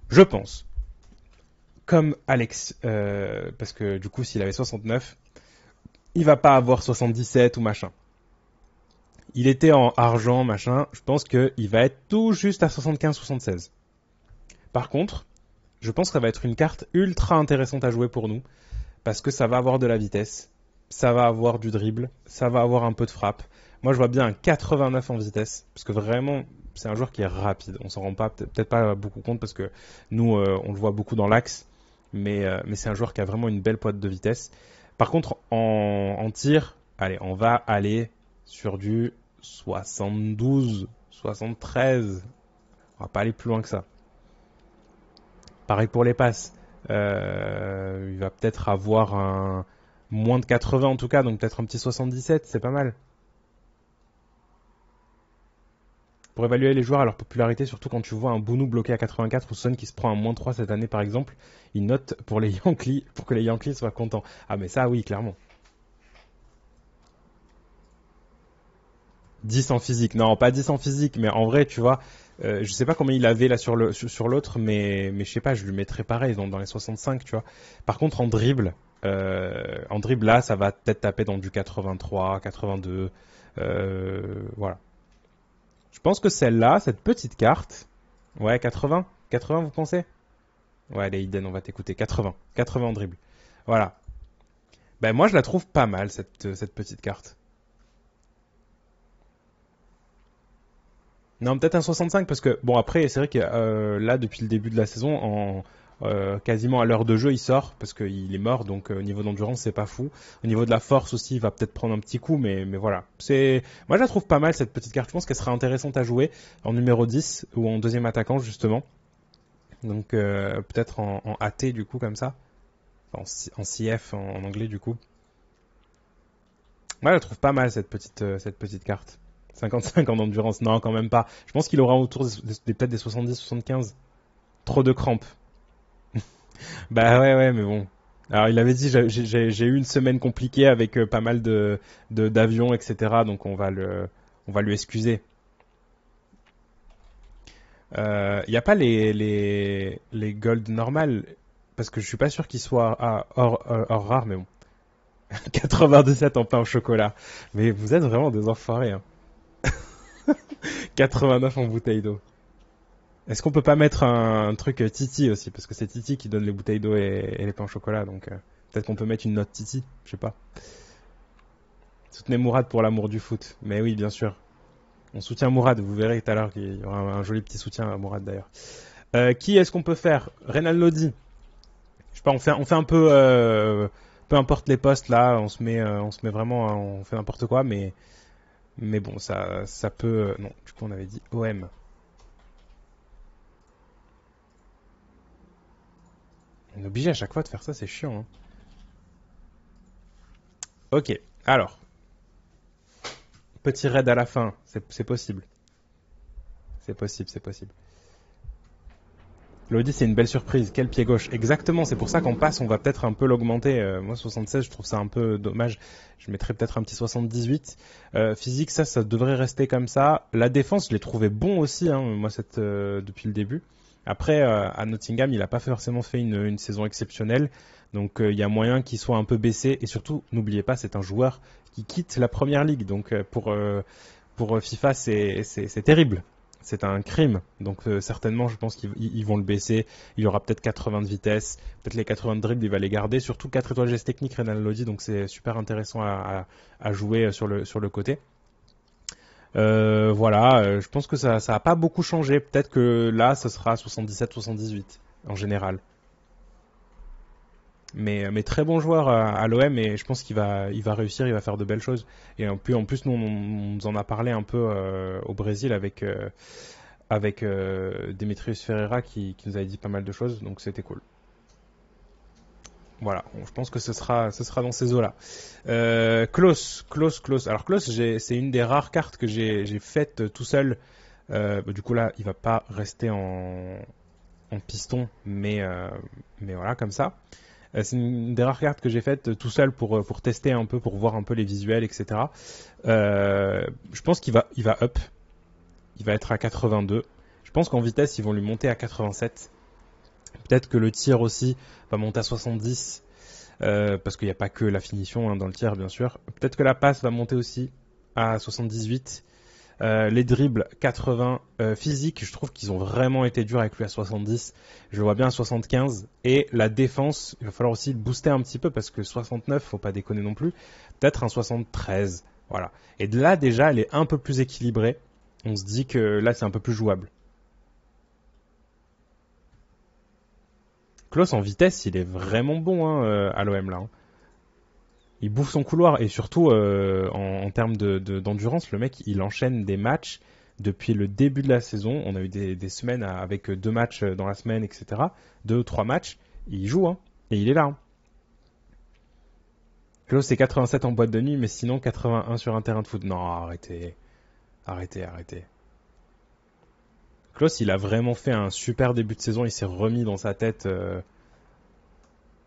je pense comme Alex, parce que du coup, s'il avait 69, il va pas avoir 77 ou machin. Il était en argent, machin. Je pense qu'il va être tout juste à 75-76. Par contre, je pense que ça va être une carte ultra intéressante à jouer pour nous, parce que ça va avoir de la vitesse, ça va avoir du dribble, ça va avoir un peu de frappe. Moi, je vois bien un 89 en vitesse, parce que vraiment, c'est un joueur qui est rapide. On s'en rend pas peut-être pas beaucoup compte parce que nous, on le voit beaucoup dans l'axe, mais c'est un joueur qui a vraiment une belle pointe de vitesse. Par contre, en tir, allez, on va aller sur du 72, 73. On va pas aller plus loin que ça. Pareil pour les passes. Il va peut-être avoir un moins de 80 en tout cas, donc peut-être un petit 77, c'est pas mal. Pour évaluer les joueurs à leur popularité, surtout quand tu vois un Bounou bloqué à 84 ou Son qui se prend un moins 3 cette année par exemple, il note pour les Yankees, pour que les Yankees soient contents. Ah mais ça oui, clairement. 10 en physique. Non, pas 10 en physique, mais en vrai, tu vois, je sais pas combien il avait là sur l'autre, mais je sais pas, je lui mettrais pareil dans les 65, tu vois. Par contre, en dribble là, ça va peut-être taper dans du 83, 82, voilà. Je pense que celle-là, cette petite carte, ouais, 80, 80, vous pensez? Ouais, allez, Iden, on va t'écouter. 80, 80 en dribble. Voilà. Ben moi, je la trouve pas mal cette petite carte. Non, peut-être un 65 parce que bon après c'est vrai que là depuis le début de la saison quasiment à l'heure de jeu il sort parce qu'il est mort donc au niveau d'endurance c'est pas fou. Au niveau de la force aussi il va peut-être prendre un petit coup mais voilà. C'est moi je la trouve pas mal cette petite carte. Je pense qu'elle serait intéressante à jouer en numéro 10 ou en deuxième attaquant justement. Donc peut-être en AT du coup comme ça. Enfin, en CF en anglais du coup. Moi je la trouve pas mal cette petite carte. 55 en endurance, non quand même pas. Je pense qu'il aura autour peut-être des 70-75. Trop de crampes. Bah ouais, mais bon. Alors il avait dit j'ai eu une semaine compliquée avec pas mal d'avions, etc. Donc on va lui excuser. Il n'y a pas les gold normales parce que je suis pas sûr qu'ils soient hors rare, mais bon. 97 en pain au chocolat. Mais vous êtes vraiment des enfoirés. Hein. 89 en bouteille d'eau. Est-ce qu'on peut pas mettre un truc Titi aussi? Parce que c'est Titi qui donne les bouteilles d'eau et les pains au chocolat, donc peut-être qu'on peut mettre une note Titi, je sais pas. Soutenez Mourad pour l'amour du foot. Mais oui, bien sûr. On soutient Mourad, vous verrez tout à l'heure qu'il y aura un joli petit soutien à Mourad d'ailleurs. Qui est-ce qu'on peut faire? Reynald Lodi. Je sais pas, on fait un peu, peu importe les postes là, on se met vraiment, on fait n'importe quoi, mais bon, ça peut. Non, du coup, on avait dit OM. On est obligé à chaque fois de faire ça, c'est chiant. Hein. Ok, alors, petit raid à la fin, c'est possible. C'est possible, c'est possible. Lodi, c'est une belle surprise. Quel pied gauche. Exactement, c'est pour ça qu'en passe, on va peut-être un peu l'augmenter. Moi, 76, je trouve ça un peu dommage. Je mettrais peut-être un petit 78. Physique, ça devrait rester comme ça. La défense, je l'ai trouvé bon aussi, hein, moi, depuis le début. Après, à Nottingham, il n'a pas forcément fait une saison exceptionnelle. Donc, il y a moyen qu'il soit un peu baissé. Et surtout, n'oubliez pas, c'est un joueur qui quitte la première ligue. Donc, pour FIFA, c'est terrible. C'est un crime. Donc certainement, je pense qu'ils vont le baisser. Il y aura peut-être 80 de vitesse, peut-être les 80 de dribble, il va les garder. Surtout 4 étoiles geste technique, Renan Lodi, donc c'est super intéressant à jouer sur le côté. Voilà, je pense que ça a pas beaucoup changé. Peut-être que là, ce sera 77-78 en général. Mais très bon joueur à l'OM et je pense il va réussir, il va faire de belles choses. Et puis en plus, nous, on nous en a parlé un peu au Brésil avec Demetrius Ferreira qui nous avait dit pas mal de choses, donc c'était cool. Voilà, bon, je pense que ce sera dans ces eaux-là. Klaus. Alors Klaus, c'est une des rares cartes que j'ai faites tout seul. Du coup là, il va pas rester en piston, mais voilà, comme ça. C'est une des rares cartes que j'ai faites tout seul pour tester un peu, pour voir un peu les visuels, etc. Je pense il va up. Il va être à 82. Je pense qu'en vitesse, ils vont lui monter à 87. Peut-être que le tir aussi va monter à 70. Parce qu'il n'y a pas que la finition hein, dans le tir, bien sûr. Peut-être que la passe va monter aussi à 78. Les dribbles 80 physique, je trouve qu'ils ont vraiment été durs avec lui à 70. Je le vois bien à 75. Et la défense, il va falloir aussi le booster un petit peu parce que 69, faut pas déconner non plus. Peut-être un 73. Voilà. Et de là déjà, elle est un peu plus équilibrée. On se dit que là, c'est un peu plus jouable. Klaus en vitesse, il est vraiment bon hein, à l'OM là. Hein. Il bouffe son couloir et surtout en termes d'endurance, le mec il enchaîne des matchs depuis le début de la saison. On a eu des semaines avec 2 matchs dans la semaine, etc. 2 ou 3 matchs. Il joue hein, et il est là. Hein. Klaus c'est 87 en boîte de nuit, mais sinon 81 sur un terrain de foot. Non, arrêtez. Arrêtez. Klaus, il a vraiment fait un super début de saison. Il s'est remis dans sa tête.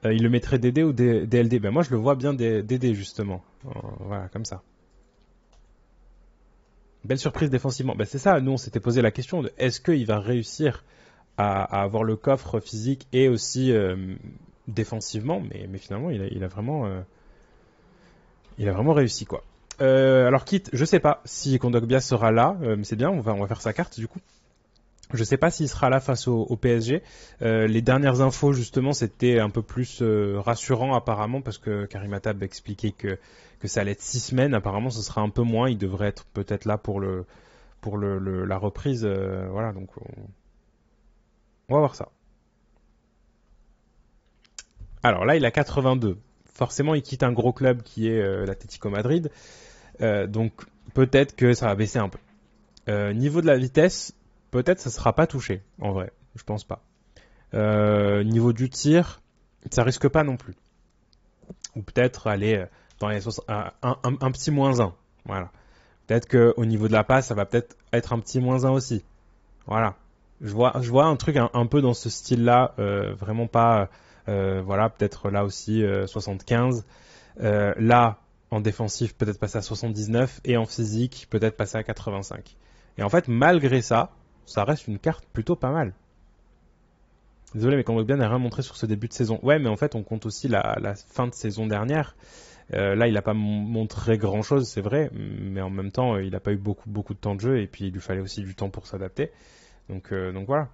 Il le mettrait DD ou DLD? Ben moi, je le vois bien DD, justement. Voilà, comme ça. Belle surprise défensivement. Ben c'est ça, nous, on s'était posé la question de est-ce qu'il va réussir à avoir le coffre physique et aussi défensivement, mais finalement, il a vraiment réussi, quoi. Alors, quitte, je sais pas si Kondogbia sera là, mais c'est bien, on va faire sa carte, du coup. Je sais pas s'il sera là face au PSG. Les dernières infos justement c'était un peu plus rassurant apparemment parce que Karim Attab expliquait que ça allait être 6 semaines. Apparemment ce sera un peu moins. Il devrait être peut-être là pour la reprise. Voilà donc on va voir ça. Alors là il a 82. Forcément il quitte un gros club qui est l'Atlético Madrid. Donc peut-être que ça va baisser un peu. Niveau de la vitesse, peut-être ça sera pas touché, en vrai. Je pense pas. Niveau du tir, ça risque pas non plus. Ou peut-être aller dans un petit moins un. Voilà. Peut-être qu'au niveau de la passe, ça va peut-être être un petit moins un aussi. Voilà. Je vois un truc un peu dans ce style-là, vraiment pas. Voilà, peut-être là aussi 75. Là, en défensif, peut-être passer à 79 et en physique, peut-être passer à 85. Et en fait, malgré ça, ça reste une carte plutôt pas mal. Désolé, mais Kondogbia n'a rien montré sur ce début de saison. Ouais, mais en fait, on compte aussi la fin de saison dernière. Là, il n'a pas montré grand-chose, c'est vrai, mais en même temps, il n'a pas eu beaucoup de temps de jeu et puis il lui fallait aussi du temps pour s'adapter. Donc voilà.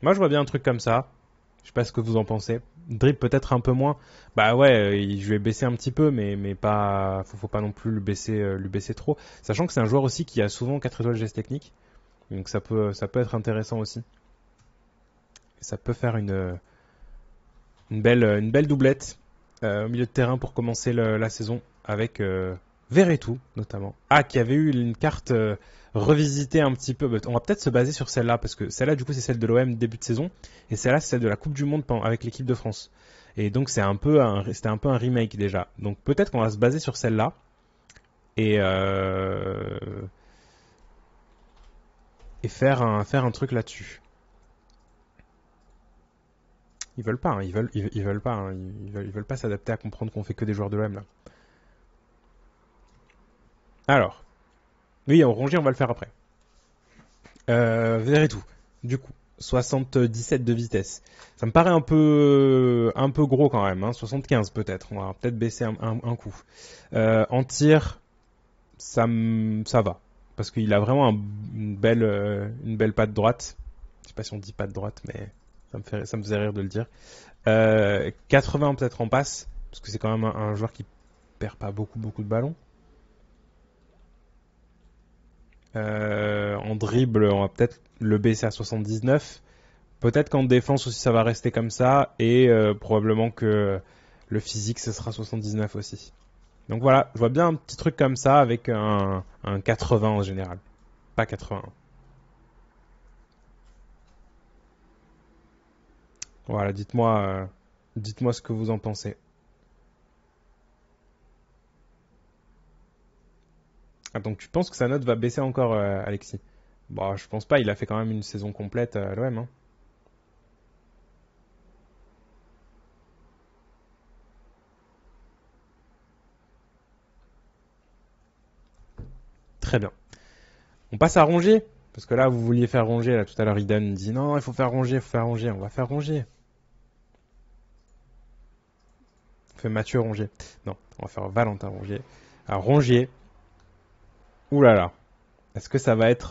Moi, je vois bien un truc comme ça. Je sais pas ce que vous en pensez. Dribble peut-être un peu moins. Bah ouais, je vais baisser un petit peu, mais pas, faut pas non plus lui baisser trop. Sachant que c'est un joueur aussi qui a souvent 4 étoiles geste technique, donc ça peut être intéressant aussi. Et ça peut faire une belle doublette au milieu de terrain pour commencer la saison avec Verretou notamment. Ah, qui avait eu une carte revisitée un petit peu. On va peut-être se baser sur celle-là parce que celle-là du coup c'est celle de l'OM début de saison et celle-là c'est celle de la Coupe du Monde avec l'équipe de France. Et donc c'était un peu un remake déjà. Donc peut-être qu'on va se baser sur celle-là et faire un truc là-dessus. Ils veulent pas, hein, ils veulent pas, hein, ils veulent pas s'adapter à comprendre qu'on fait que des joueurs de l'OM là. Alors, oui, en Rongier, on va le faire après. Verretou, du coup, 77 de vitesse. Ça me paraît un peu gros quand même, hein, 75 peut-être. On va peut-être baisser un coup. En tir, ça va. Parce qu'il a vraiment une belle patte droite. Je sais pas si on dit patte droite, mais ça me faisait rire de le dire. 80 peut-être en passe, parce que c'est quand même un joueur qui perd pas beaucoup de ballons. En dribble, on va peut-être le baisser à 79. Peut-être qu'en défense aussi ça va rester comme ça. Et probablement que le physique ce sera 79 aussi. Donc voilà, je vois bien un petit truc comme ça avec un 80 en général. Pas 81. Voilà, dites-moi ce que vous en pensez. Ah, donc tu penses que sa note va baisser encore, Alexis? Bon, je pense pas, il a fait quand même une saison complète à l'OM. Hein. Très bien. On passe à Rongier. Parce que là, vous vouliez faire Rongier. Là, tout à l'heure, Iden dit non, il faut faire Rongier, il faut faire Rongier. On va faire Rongier. On fait Mathieu Rongier. Non, on va faire Valentin Rongier. Alors, Rongier. Ouh là là. Est-ce que ça va être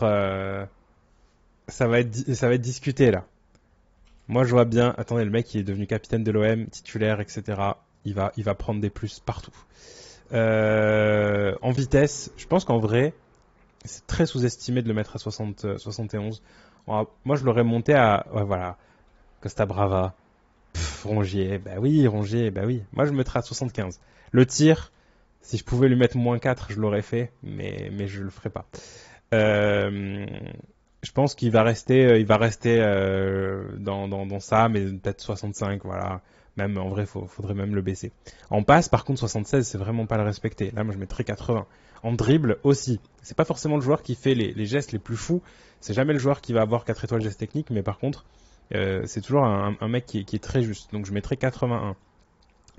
discuté là? Moi, je vois bien. Attendez, le mec, il est devenu capitaine de l'OM, titulaire, etc. Il va prendre des plus partout. En vitesse, je pense qu'en vrai, c'est très sous-estimé de le mettre à 71. Moi, je l'aurais monté à, ouais, voilà, Costa Brava, Rongier, bah oui, Rongier, bah oui. Moi, je le mettrais à 75. Le tir, si je pouvais lui mettre -4, je l'aurais fait, mais je le ferai pas. Euh, je pense qu'il va rester dans ça, mais peut-être 65, voilà. Même en vrai, faudrait même le baisser. En passe, par contre, 76, c'est vraiment pas le respecter. Là, moi, je mettrais 80. En dribble aussi. C'est pas forcément le joueur qui fait les gestes les plus fous. C'est jamais le joueur qui va avoir 4 étoiles gestes techniques, mais par contre, c'est toujours un mec qui est très juste. Donc, je mettrais 81.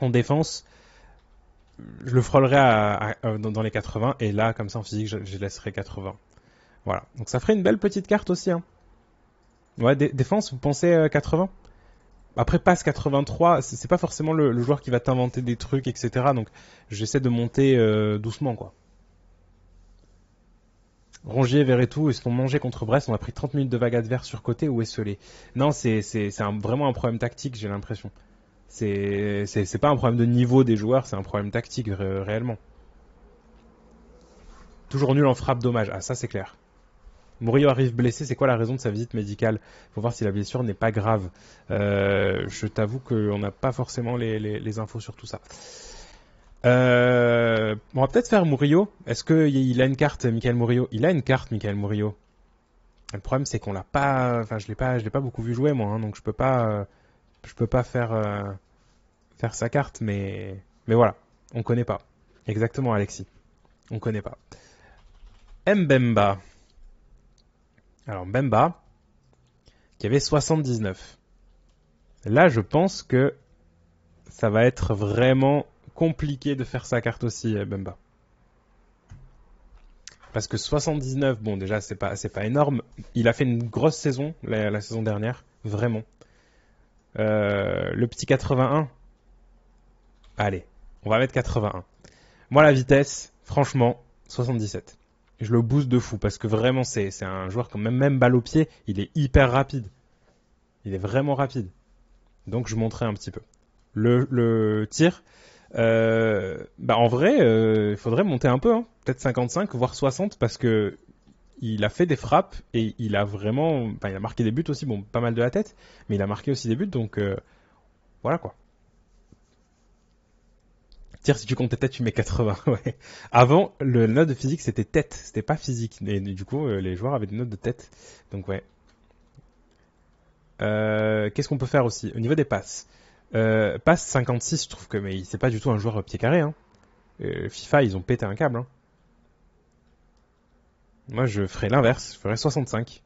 En défense, je le frôlerais dans les 80, et là, comme ça, en physique, je laisserais 80. Voilà. Donc, ça ferait une belle petite carte aussi, hein. Ouais, défense, vous pensez 80? Après, passe 83, c'est pas forcément le joueur qui va t'inventer des trucs, etc. Donc, j'essaie de monter doucement, quoi. Rongier, Verretou, est-ce qu'on mangeait contre Brest? On a pris 30 minutes de vague adverse sur côté ou esselé? Non, c'est vraiment un problème tactique, j'ai l'impression. C'est pas un problème de niveau des joueurs, c'est un problème tactique, réellement. Toujours nul en frappe dommage. Ah, ça, c'est clair. Murillo arrive blessé, c'est quoi la raison de sa visite médicale? Faut voir si la blessure n'est pas grave. Je t'avoue qu'on n'a pas forcément les infos sur tout ça. On va peut-être faire Murillo. Est-ce qu'il a une carte, Michael Murillo? Il a une carte, Michael Murillo. Le problème, c'est qu'on l'a pas. Enfin, je l'ai pas beaucoup vu jouer, moi, hein, donc je peux pas faire sa carte, mais voilà, on connaît pas. Exactement, Alexis. On connaît pas. Mbemba. Alors, Mbemba, qui avait 79. Là, je pense que ça va être vraiment compliqué de faire sa carte aussi, Mbemba. Parce que 79, bon, déjà, c'est pas énorme. Il a fait une grosse saison, la saison dernière. Vraiment. Le petit 81. Allez, on va mettre 81. Moi, la vitesse, franchement, 77. Je le booste de fou parce que vraiment, c'est un joueur quand même balle au pied, il est hyper rapide. Il est vraiment rapide. Donc je monterai un petit peu. Le tir, en vrai, il faudrait monter un peu, hein. Peut-être 55, voire 60, parce que il a fait des frappes et il a vraiment, il a marqué des buts aussi, bon, pas mal de la tête, mais il a marqué aussi des buts, donc voilà quoi. Tir, si tu comptes tes têtes, tu mets 80. Ouais. Avant, le note de physique c'était tête, c'était pas physique, et du coup, les joueurs avaient des notes de tête, donc ouais. Qu'est-ce qu'on peut faire aussi au niveau des passes? Passe 56, je trouve que mais c'est pas du tout un joueur pied carré, hein. FIFA, ils ont pété un câble, hein. Moi, je ferais l'inverse, je ferais 65.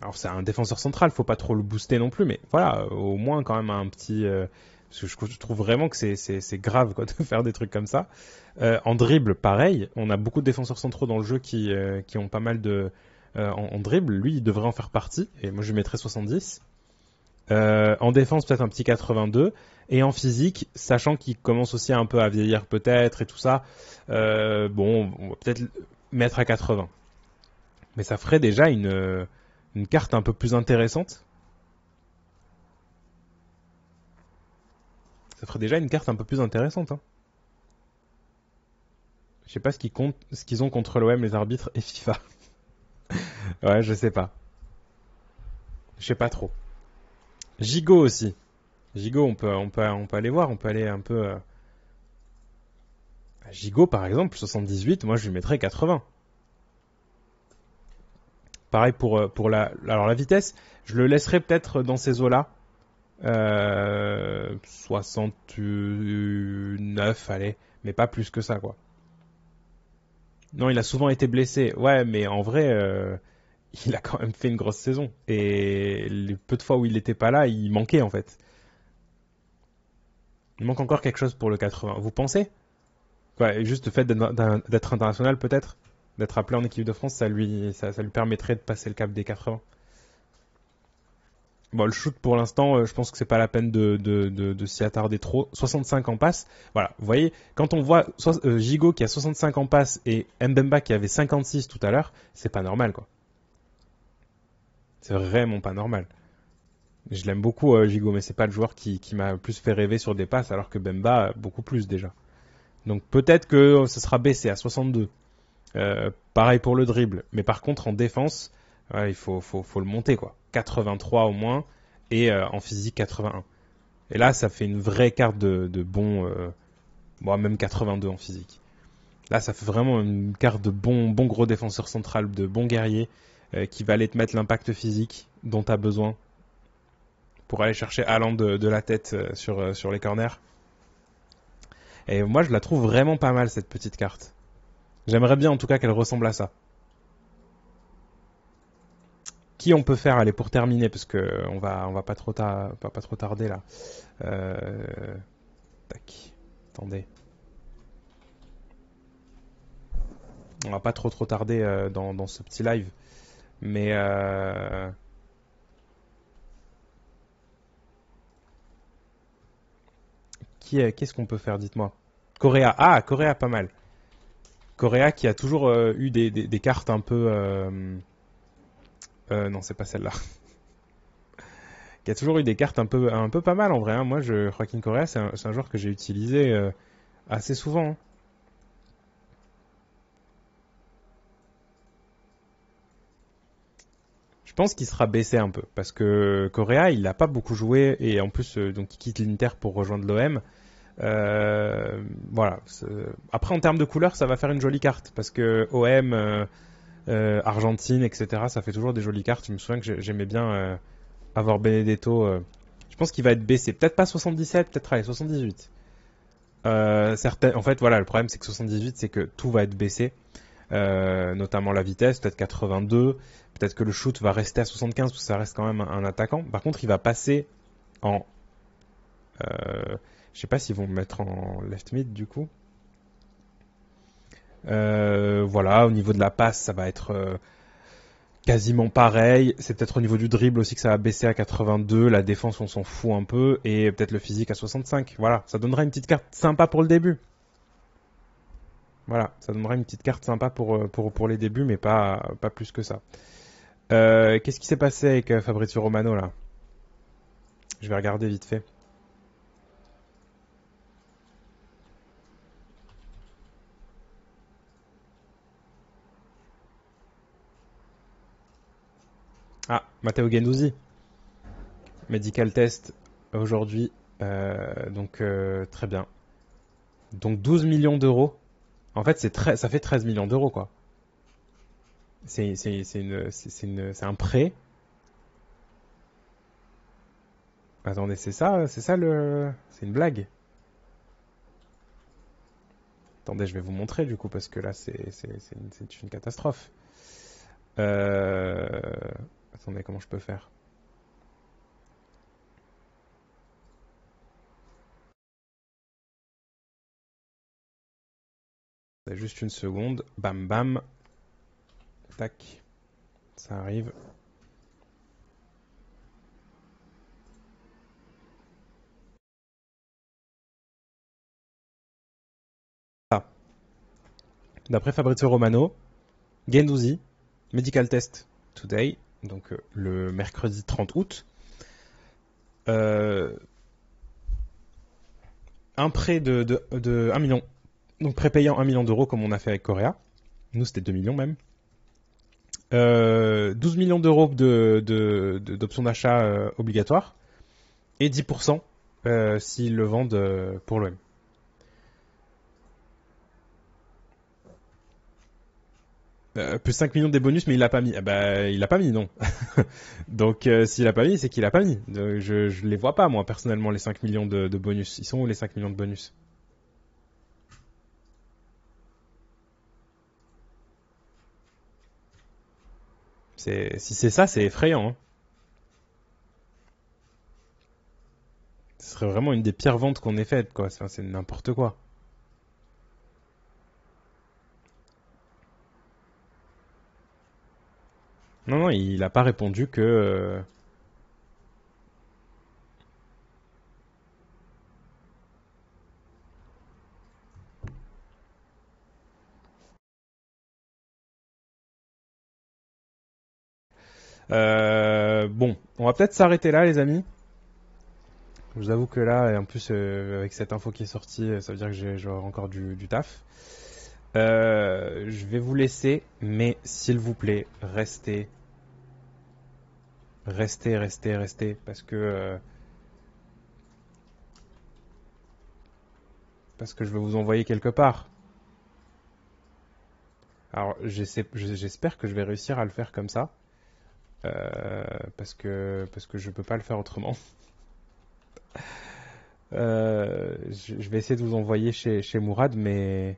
Alors, c'est un défenseur central, faut pas trop le booster non plus, mais voilà, au moins quand même un petit. Parce que je trouve vraiment que c'est grave quoi, de faire des trucs comme ça. En dribble, pareil, on a beaucoup de défenseurs centraux dans le jeu qui ont pas mal de. En dribble, lui, il devrait en faire partie, et moi je lui mettrais 70. En défense, peut-être un petit 82. Et en physique, sachant qu'il commence aussi un peu à vieillir peut-être et tout ça, bon, on va peut-être mettre à 80. Mais ça ferait déjà une carte un peu plus intéressante. Ça ferait déjà une carte un peu plus intéressante, hein. Je sais pas ce qu'ils ont contre l'OM, les arbitres et FIFA. Ouais, je sais pas. Je sais pas trop. Gigot aussi. Gigot, on peut aller voir, on peut aller un peu. Gigot, par exemple, 78, moi je lui mettrais 80. Pareil alors la vitesse, je le laisserai peut-être dans ces eaux-là. 69, allez, mais pas plus que ça, quoi. Non, il a souvent été blessé. Ouais, mais en vrai, il a quand même fait une grosse saison. Et les peu de fois où il n'était pas là, il manquait en fait. Il manque encore quelque chose pour le 80. Vous pensez? Ouais, juste le fait d'être international peut-être, d'être appelé en équipe de France, ça lui permettrait de passer le cap des 80. Bon, le shoot pour l'instant, je pense que c'est pas la peine de s'y attarder trop. 65 en passe. Voilà, vous voyez, quand on voit Gigot qui a 65 en passe et Mbemba qui avait 56 tout à l'heure, c'est pas normal quoi. C'est vraiment pas normal. Je l'aime beaucoup Gigot, mais c'est pas le joueur qui m'a le plus fait rêver sur des passes, alors que Bemba beaucoup plus déjà. Donc peut-être que ce sera baissé à 62. Pareil pour le dribble, mais par contre en défense, il faut le monter quoi. 83 au moins et en physique 81. Et là, ça fait une vraie carte de bon, bon même 82 en physique. Là, ça fait vraiment une carte de bon gros défenseur central, de bon guerrier qui va aller te mettre l'impact physique dont tu as besoin pour aller chercher Haaland de la tête sur les corners. Et moi, je la trouve vraiment pas mal cette petite carte. J'aimerais bien en tout cas qu'elle ressemble à ça. Qui on peut faire, allez, pour terminer, parce que on va pas trop tarder là. Tac, attendez. On va pas trop tarder dans ce petit live. Mais qu'est-ce qu'on peut faire, dites-moi. Correa, Correa pas mal. Correa qui a toujours eu des cartes un peu... non, c'est pas celle-là. Qui a toujours eu des cartes un peu pas mal en vrai, hein. Moi, Joaquin Correa, c'est un joueur que j'ai utilisé assez souvent, hein. Je pense qu'il sera baissé un peu parce que Correa, il n'a pas beaucoup joué et en plus, donc il quitte l'Inter pour rejoindre l'OM. Voilà. Après, en termes de couleur, ça va faire une jolie carte parce que OM, Argentine, etc. Ça fait toujours des jolies cartes. Je me souviens que j'aimais bien avoir Benedetto. Je pense qu'il va être baissé. Peut-être pas 77, peut-être allez, 78. En fait, voilà, le problème c'est que 78, c'est que tout va être baissé, notamment la vitesse, peut-être 82, peut-être que le shoot va rester à 75 parce que ça reste quand même un attaquant. Par contre, il va passer en, je sais pas s'ils vont me mettre en left mid du coup. Voilà, au niveau de la passe, ça va être quasiment pareil. C'est peut-être au niveau du dribble aussi que ça va baisser à 82. La défense, on s'en fout un peu. Et peut-être le physique à 65. Voilà, ça donnera une petite carte sympa pour le début. Voilà, ça donnera une petite carte sympa pour les débuts, mais pas plus que ça. Qu'est-ce qui s'est passé avec Fabrizio Romano là? Je vais regarder vite fait. Ah, Matteo Guendouzi. Medical test aujourd'hui. Donc très bien. Donc 12 millions d'euros. En fait, ça fait 13 millions d'euros, quoi. C'est un prêt. Attendez, c'est ça c'est une blague. Attendez, je vais vous montrer du coup parce que là c'est une catastrophe. Euh... Attendez, comment je peux faire? Juste une seconde. Bam bam. Tac. Ça arrive. Ah. D'après Fabrizio Romano, Guendouzi, medical test today, donc le mercredi 30 août. Un prêt de 1 million. Donc prépayant 1 million d'euros comme on a fait avec Correa. Nous c'était 2 millions même. 12 millions d'euros d'options d'achat obligatoires et 10% s'ils le vendent pour l'OM. Plus 5 millions des bonus, mais il l'a pas mis. Ah bah, il l'a pas mis, non. Donc, s'il a pas mis, c'est qu'il a pas mis. Je les vois pas, moi, personnellement, les 5 millions de bonus. Ils sont où les 5 millions de bonus? Si c'est ça, c'est effrayant, hein. Ce serait vraiment une des pires ventes qu'on ait faites, quoi. C'est n'importe quoi. Non, non, il a pas répondu que. Bon, on va peut-être s'arrêter là, les amis. Je vous avoue que là, et en plus, avec cette info qui est sortie, ça veut dire que j'aurai encore du taf. Je vais vous laisser, mais s'il vous plaît, restez, parce que je vais vous envoyer quelque part. Alors, j'espère que je vais réussir à le faire comme ça, parce que je peux pas le faire autrement. Je vais essayer de vous envoyer chez Mourad, mais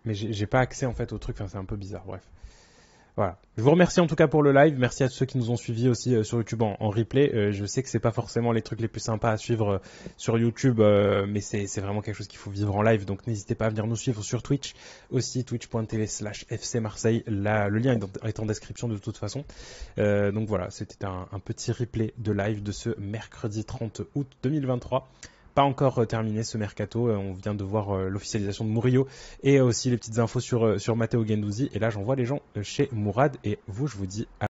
j'ai pas accès en fait au truc. Enfin, c'est un peu bizarre. Bref. Voilà. Je vous remercie en tout cas pour le live. Merci à ceux qui nous ont suivis aussi sur YouTube en replay. Je sais que c'est pas forcément les trucs les plus sympas à suivre sur YouTube, mais c'est vraiment quelque chose qu'il faut vivre en live. Donc n'hésitez pas à venir nous suivre sur Twitch aussi, twitch.tv/FC Marseille. Là, le lien est en description de toute façon. Donc voilà, c'était un petit replay de live de ce mercredi 30 août 2023. Pas encore terminé ce mercato. On vient de voir l'officialisation de Murillo et aussi les petites infos sur Matteo Guendouzi. Et là, j'envoie les gens chez Mourad. Et vous, je vous dis à